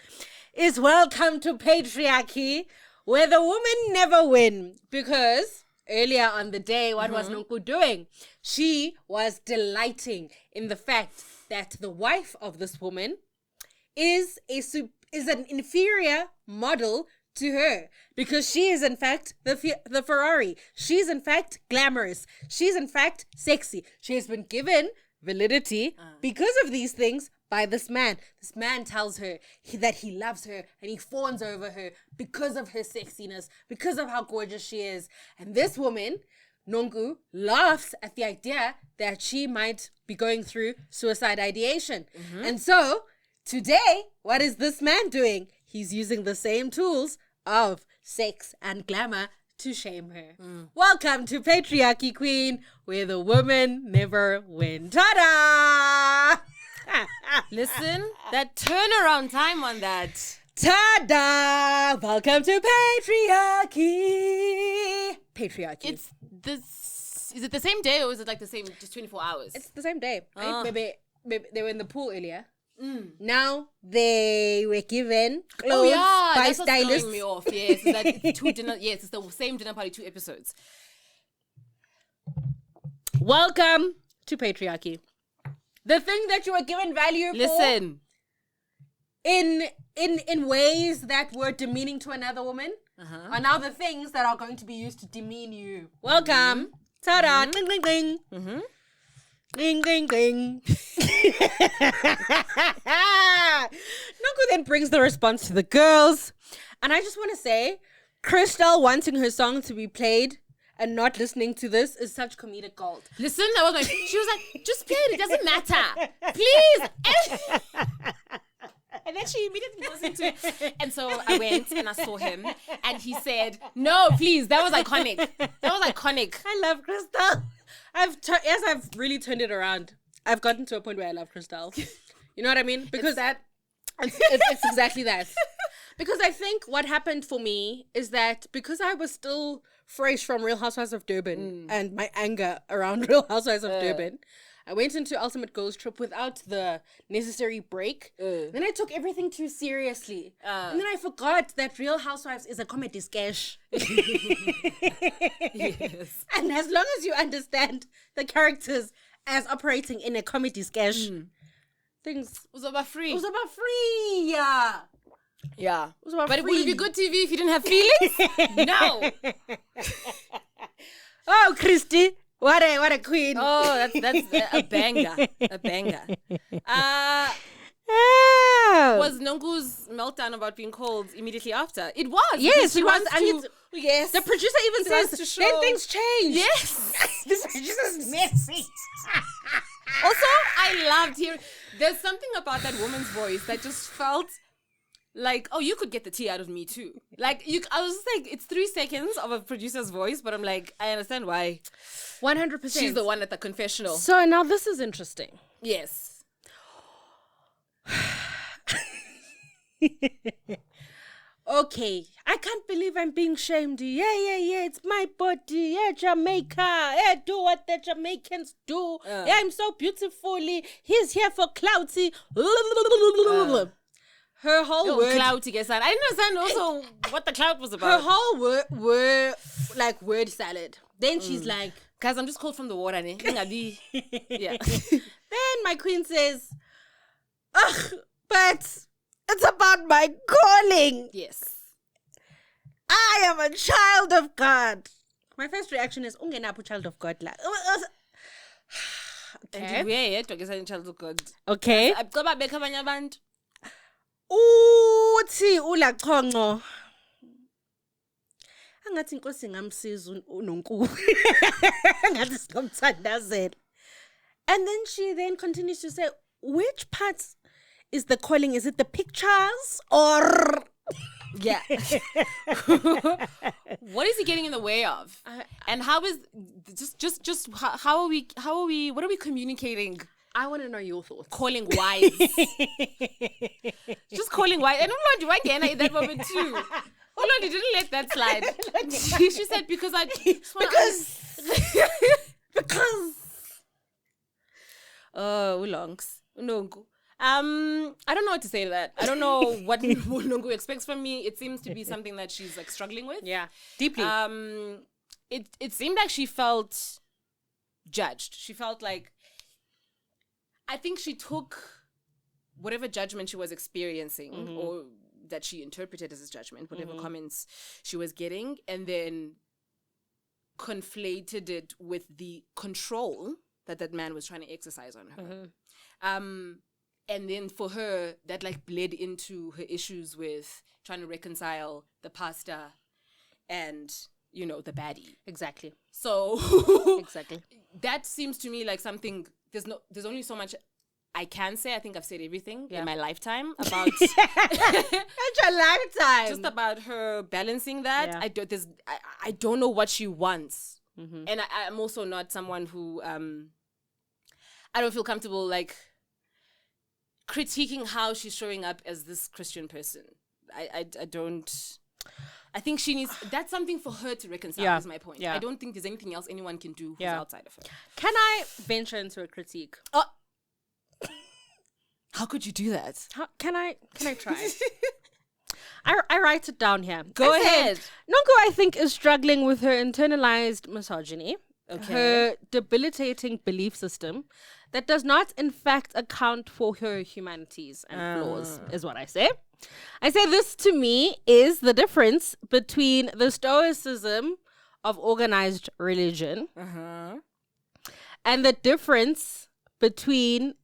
Is welcome to patriarchy, where the women never win. Because earlier on the day, what was Nonku doing? She was delighting in the fact that the wife of this woman is an inferior model to her, because she is in fact the Ferrari. She's in fact glamorous. She's in fact sexy. She has been given validity because of these things by this man. This man tells her that he loves her and he fawns over her because of her sexiness, because of how gorgeous she is. And this woman, Nongu, laughs at the idea that she might be going through suicide ideation. And so today, what is this man doing? He's using the same tools of sex and glamour to shame her. Welcome to Patriarchy Queen, where the women never win. Ta-da! Listen, that turnaround time on that. Ta-da! Welcome to Patriarchy. Patriarchy. Is it the same day, or is it like the same, just 24 hours? It's the same day. Right? Maybe they were in the pool earlier. Now they were given clothes by that's stylists. What's throwing me off. Yes, it's two dinner. Yes, it's the same dinner party, 2 episodes. Welcome to patriarchy. The thing that you were given value for in ways that were demeaning to another woman are now the things that are going to be used to demean you. Welcome. Ta-da. Ding, ding, ding. Ding, ding, ding. Nonku then brings the response to the girls. And I just want to say, Crystal wanting her song to be played and not listening to this is such comedic gold. Listen, that was she was like, just play it, it doesn't matter. Please. And then she immediately listened to it. And so I went and I saw him and he said, no, please, that was iconic. I love Crystal. I've really turned it around. I've gotten to a point where I love Crystal. You know what I mean? Because it's exactly that. Because I think what happened for me is that because I was still fresh from Real Housewives of Durban and my anger around Real Housewives of Durban, I went into Ultimate Girls Trip without the necessary break. Then I took everything too seriously. And then I forgot that Real Housewives is a comedy sketch. Yes. And as long as you understand the characters as operating in a comedy sketch, things... It was about free. Yeah. Yeah. But would it be good TV if you didn't have feelings? No. Oh, Christy. What a queen. Oh, that's a banger. A banger. Was Nongu's meltdown about being called immediately after? It was. Yes, he was. Yes. The producer even says, then things change. Yes. The producer's messy. Also, I loved hearing, there's something about that woman's voice that just felt like, oh, you could get the tea out of me too. Like, I was just like, it's 3 seconds of a producer's voice, but I'm like, I understand why. 100%. She's the one at the confessional. So now this is interesting. Yes. okay, I can't believe I'm being shamed. Yeah, it's my body. Yeah, Jamaica. Yeah, do what the Jamaicans do. Yeah, I'm so beautifully. He's here for clouty. Her whole word. Clouty, guess I didn't understand also what the clout was about. Her whole word like word salad. Then she's like, guys, I'm just cold from the water. Yeah. Then my queen says, ugh, but it's about my calling. Yes. I am a child of God. My first reaction is, ungenapu child of God. Okay. And we're yet, I guess I'm child of God. Okay. Uthi ulachongo. Angathi inkosi ngamsiza uNonkulu. Angathi sinomthandazela. And then she then continues to say, which parts is the calling? Is it the pictures or? Yeah. What is he getting in the way of? And how is just how are we what are we communicating? I want to know your thoughts. Calling wise. Just calling wise. And do I get in that moment too? Oh no, you didn't let that slide. She said because Ulongs. Unongu. I don't know what to say to that. I don't know what Unongu expects from me. It seems to be something that she's like struggling with. Yeah. Deeply. It seemed like she felt judged. She felt like I think she took whatever judgment she was experiencing or that she interpreted as a judgment, whatever comments she was getting, and then conflated it with the control that man was trying to exercise on her. And then for her, that like bled into her issues with trying to reconcile the pastor and, you know, the baddie. Exactly. So exactly. That seems to me like something, there's only so much I can say. I think I've said everything in my lifetime about it's your lifetime. Just about her balancing that. Yeah. I don't know what she wants. And I'm also not someone who I don't feel comfortable like critiquing how she's showing up as this Christian person. I don't. I think she needs. That's something for her to reconcile. Is my point. I don't think there's anything else anyone can do who's outside of her. Can I venture into a critique? How could you do that? Can I try? I write it down here. Go ahead. Nonko, I think, is struggling with her internalized misogyny. Okay. Her debilitating belief system that does not, in fact, account for her humanities and flaws, is what I say. I say this to me is the difference between the stoicism of organized religion and the difference between,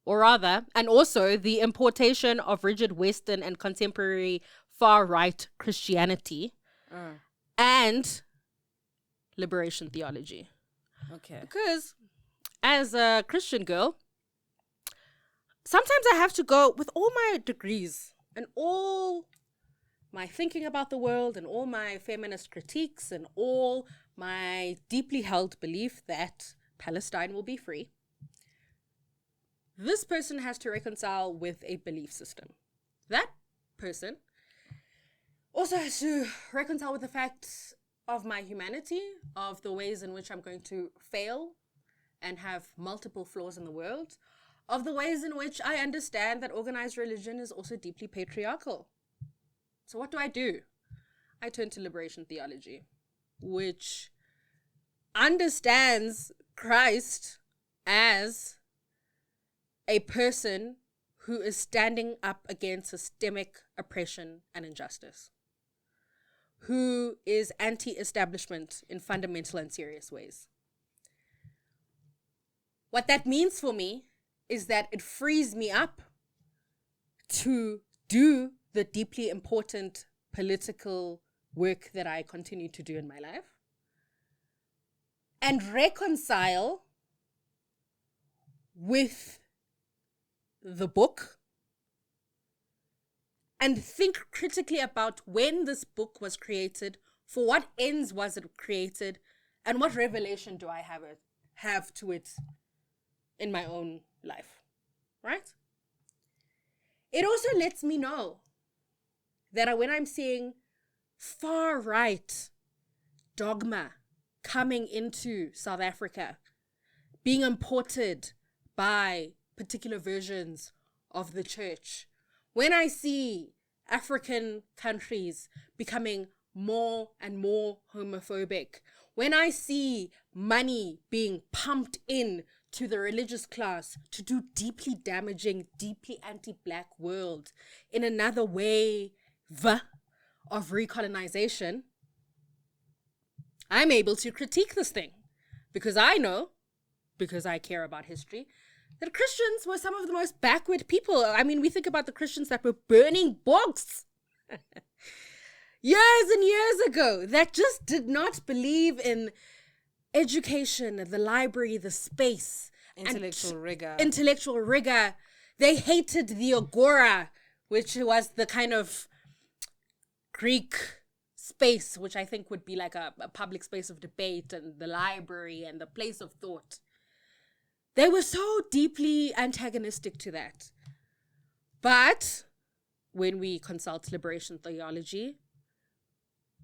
or rather, and also the importation of rigid Western and contemporary far-right Christianity and liberation theology. Okay. Because as a Christian girl, sometimes I have to go with all my degrees and all my thinking about the world and all my feminist critiques and all my deeply held belief that Palestine will be free. This person has to reconcile with a belief system. That person also has to reconcile with the fact of my humanity, of the ways in which I'm going to fail and have multiple flaws in the world, of the ways in which I understand that organized religion is also deeply patriarchal. So what do? I turn to liberation theology, which understands Christ as a person who is standing up against systemic oppression and injustice, who is anti-establishment in fundamental and serious ways. What that means for me is that it frees me up to do the deeply important political work that I continue to do in my life and reconcile with the book and think critically about when this book was created, for what ends was it created, and what revelation do I have to it in my own life, right? It also lets me know that when I'm seeing far right dogma coming into South Africa, being imported by particular versions of the church, when I see African countries becoming more and more homophobic, when I see money being pumped in to the religious class to do deeply damaging, deeply anti-black world in another way of recolonization, I'm able to critique this thing because I know, because I care about history, that Christians were some of the most backward people. I mean, we think about the Christians that were burning books years and years ago, that just did not believe in education, the library, the space. Intellectual rigor. They hated the agora, which was the kind of Greek space, which I think would be like a public space of debate, and the library and the place of thought. They were so deeply antagonistic to that. But when we consult liberation theology,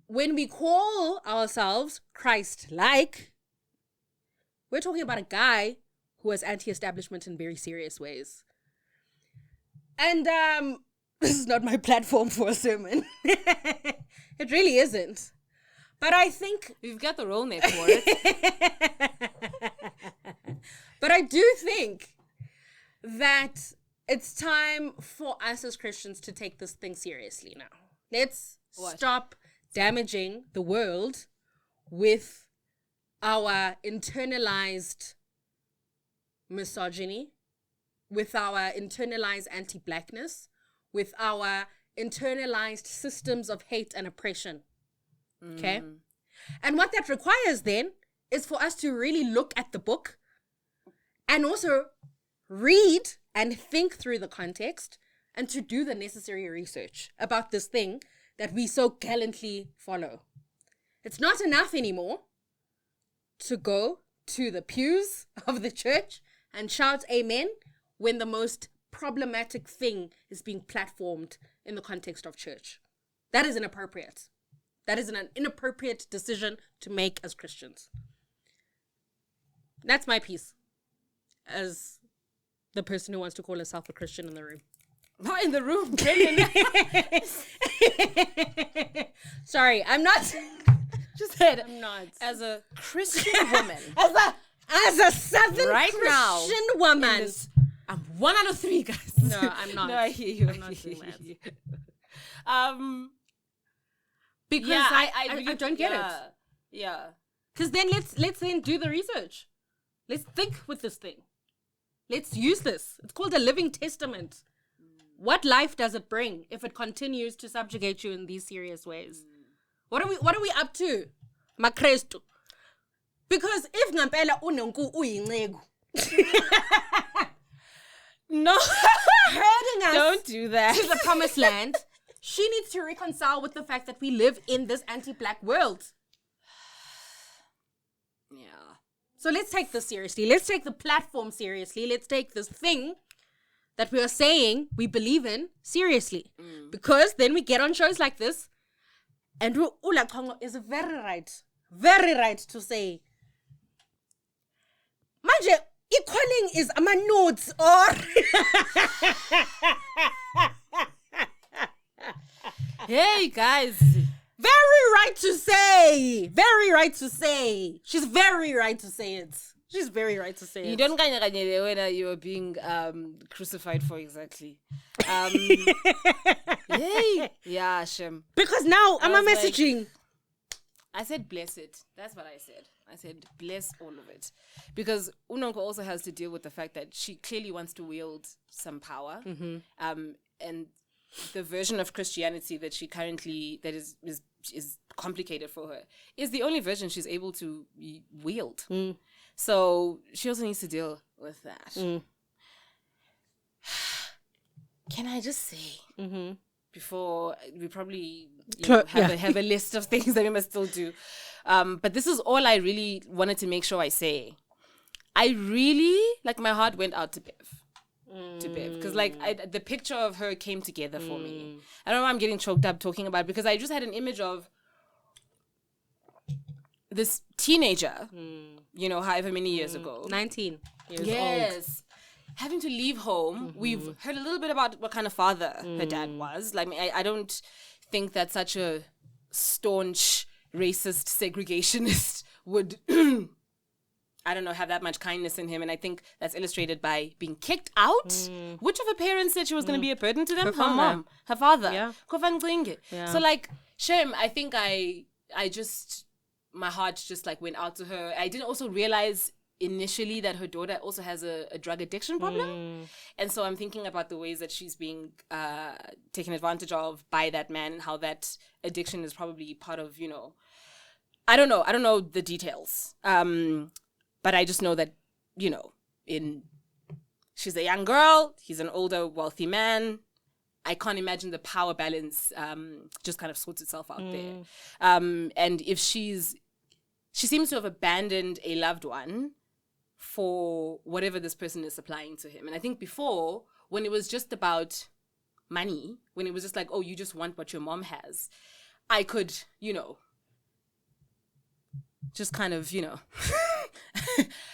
when we call ourselves Christ-like, we're talking about a guy who was anti-establishment in very serious ways. And this is not my platform for a sermon. It really isn't. But I think... We've got the role neck for it. But I do think that it's time for us as Christians to take this thing seriously now. Let's stop damaging the world with our internalized misogyny, with our internalized anti-blackness, with our internalized systems of hate and oppression. Okay? And what that requires then is for us to really look at the book and also read and think through the context and to do the necessary research about this thing that we so gallantly follow. It's not enough anymore to go to the pews of the church and shout amen when the most problematic thing is being platformed in the context of church. That is inappropriate. That is an inappropriate decision to make as Christians. That's my piece as the person who wants to call herself a Christian in the room. Not in the room, Brendan. Sorry, I'm not. Just said, I'm not. As a Christian woman. as a Southern right Christian now, woman. I'm 1 out of 3, guys. No, I'm not. No, I hear you. I'm not doing that. Because yeah, I I don't get it. Yeah. Because then let's then do the research. Let's think with this thing. Let's use this. It's called a living testament. What life does it bring if it continues to subjugate you in these serious ways? What are we up to? Makrestu. Because if ngampela unonku uyinceku. No. Herding us Don't do that. to the promised land, she needs to reconcile with the fact that we live in this anti-black world. Yeah. So let's take this seriously. Let's take the platform seriously. Let's take this thing that we are saying we believe in seriously. Because then we get on shows like this, and Ula Kongo is very right to say, manje, equaling is ama notes or... Hey, guys. Very right to say. Very right to say. She's very right to say it. She's very right to say it. You don't kanye when you're being crucified for exactly. Yay. Yeah, Shem. Because now I'm messaging. I said bless it. That's what I said. I said bless all of it. Because Unonko also has to deal with the fact that she clearly wants to wield some power. And the version of Christianity that she currently, that is complicated for her, is the only version she's able to wield. So she also needs to deal with that. Can I just say, before we probably have a list of things that we must still do, but this is all I really wanted to make sure I say. I really, my heart went out to Bev. to Bev. Because, like, the picture of her came together for me. I don't know why I'm getting choked up talking about it, because I just had an image of this teenager, you know, however many years ago. 19 years old. Yes. Having to leave home. We've heard a little bit about what kind of father her dad was. Like, I don't think that such a staunch racist segregationist would, I don't know, have that much kindness in him. And I think that's illustrated by being kicked out. Which of her parents said she was going to be a burden to them? Her mom. Her father. Yeah. So, like, shame. I think I just, my heart just, like, went out to her. I didn't also realize initially that her daughter also has a drug addiction problem. And so I'm thinking about the ways that she's being taken advantage of by that man, and how that addiction is probably part of, you know, I don't know the details. But I just know that, you know, she's a young girl, he's an older, wealthy man. I can't imagine the power balance just kind of sorts itself out there. And if she seems to have abandoned a loved one for whatever this person is supplying to him. And I think before, when it was just about money, when it was just like, oh, you just want what your mom has, I could, you know, just kind of, you know,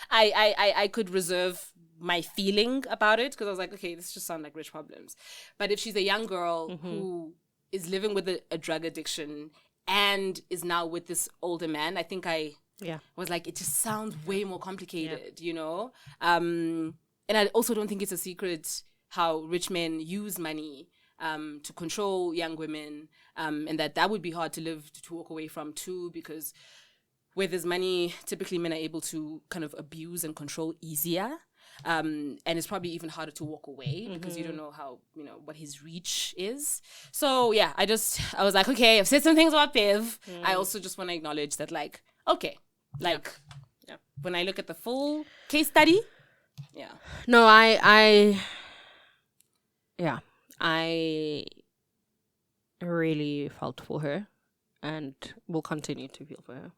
I could reserve my feeling about it, because I was like, okay, this just sounds like rich problems. But if she's a young girl who is living with a drug addiction and is now with this older man, I think I was like, it just sounds way more complicated, you know? And I also don't think it's a secret how rich men use money to control young women, and that would be hard to live, to walk away from too, because where there's money, typically men are able to kind of abuse and control easier. And it's probably even harder to walk away because you don't know how, you know, what his reach is. So yeah, I was like, okay, I've said some things about Bev. I also just want to acknowledge that, like, okay, like, when I look at the full case study, No, I really felt for her, and will continue to feel for her.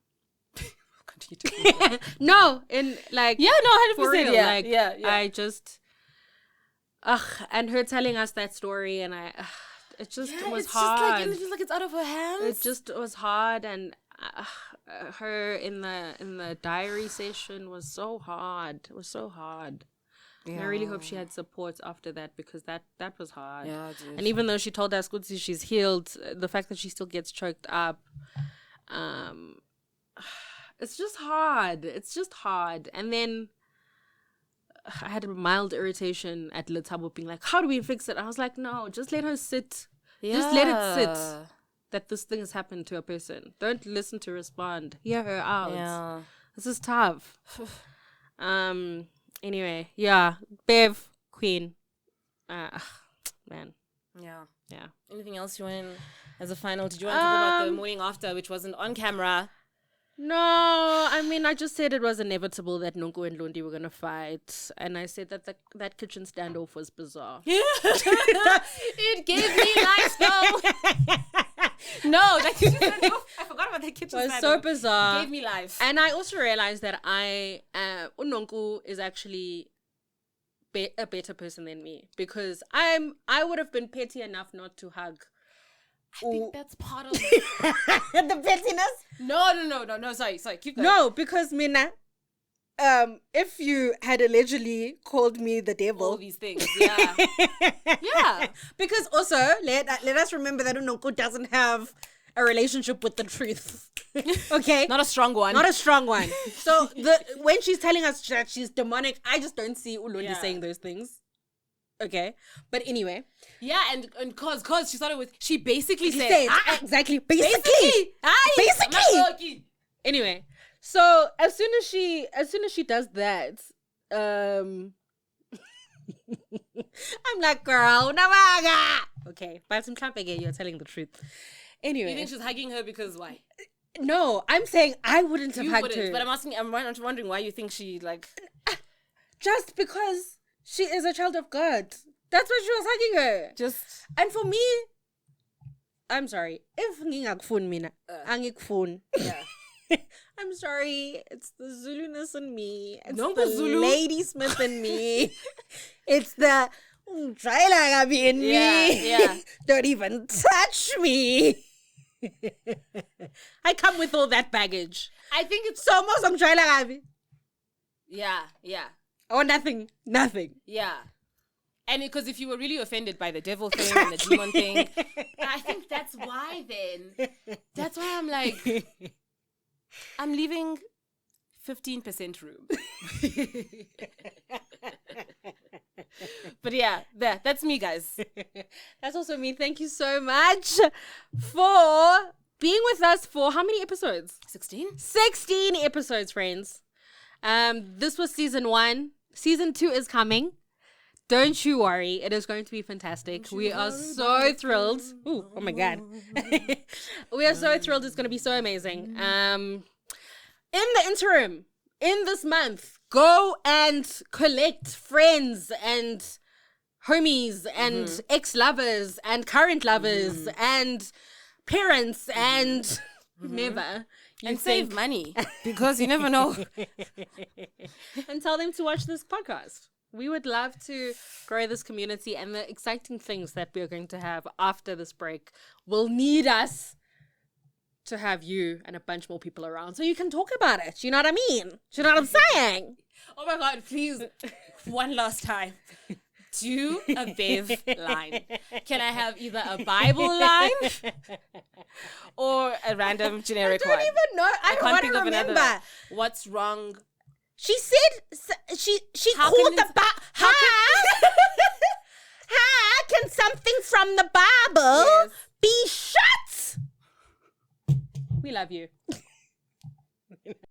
No, in like 100%. Yeah. I just and her telling us that story, and it just was hard. Just like, it feels like it's out of her hands. It just was hard, and her in the diary session was so hard. It was so hard. Yeah. And I really hope she had support after that, because that was hard. Yeah, dude. And even though she told us Kutsi she's healed, the fact that she still gets choked up, it's just hard. It's just hard. And then I had a mild irritation at Letabo being like, how do we fix it? I was like, no, just let her sit. Yeah. Just let it sit that this thing has happened to a person. Don't listen to respond. Hear her out. Yeah. This is tough. Anyway, Bev, Queen. Man. Yeah. Anything else you want as a final? Did you want to talk about the morning after, which wasn't on camera? No, I mean, I just said it was inevitable that Nonko and Londi were going to fight. And I said that that kitchen standoff was bizarre. It gave me life, though. No, that kitchen standoff, I forgot about that kitchen standoff. It was so bizarre. It gave me life. And I also realized that Nonko is actually a better person than me, because I would have been petty enough not to hug. I think that's part of the pettiness. No. Sorry. Keep going. No, because Mina, if you had allegedly called me the devil, all these things, yeah. Because also let us remember that Unoko doesn't have a relationship with the truth. Okay, not a strong one. So when she's telling us that she's demonic, I just don't see Ulondi saying those things. Okay, but anyway, and cause she started with, she basically said exactly basically. Anyway, so as soon as she does that, I'm like, girl, namaga. Okay, but I'm clapping it. You're telling the truth. Anyway, you think she's hugging her because why? No, I'm saying I wouldn't have hugged her. But I'm wondering why you think she, like, just because she is a child of God. That's why she was hugging her. And for me, I'm sorry. If ngingakufuni mina, angikufuni. Yeah. I'm sorry. It's the Zuluness in me. It's No, the Zulu. Ladysmith in me. It's the Umjaylangabi in me. Yeah. Don't even touch me. I come with all that baggage. I think it's So most Umjaylangabi. yeah. Oh, nothing. Yeah. And because if you were really offended by the devil thing and the demon thing, I think that's why then. That's why I'm like, I'm leaving 15% room. But yeah, that's me, guys. That's also me. Thank you so much for being with us for how many episodes? 16? 16 episodes, friends. This was season 1. Season 2 is coming. Don't you worry. It is going to be fantastic. We are so thrilled. Ooh, oh my God. We are so thrilled. It's going to be so amazing. In the interim, in this month, go and collect friends and homies and ex-lovers and current lovers and parents and whomever. And save money, because you never know. And tell them to watch this podcast. We would love to grow this community, and the exciting things that we are going to have after this break will need us to have you and a bunch more people around so you can talk about it. You know what I mean? Do you know what I'm saying? Oh my God, please, one last time. Do a Bev line. Can I have either a Bible line or a random generic one? I don't even know. I don't want to remember. What's wrong? She said she How called can the it- Bible. How can something from the Bible Yes. be shut? We love you.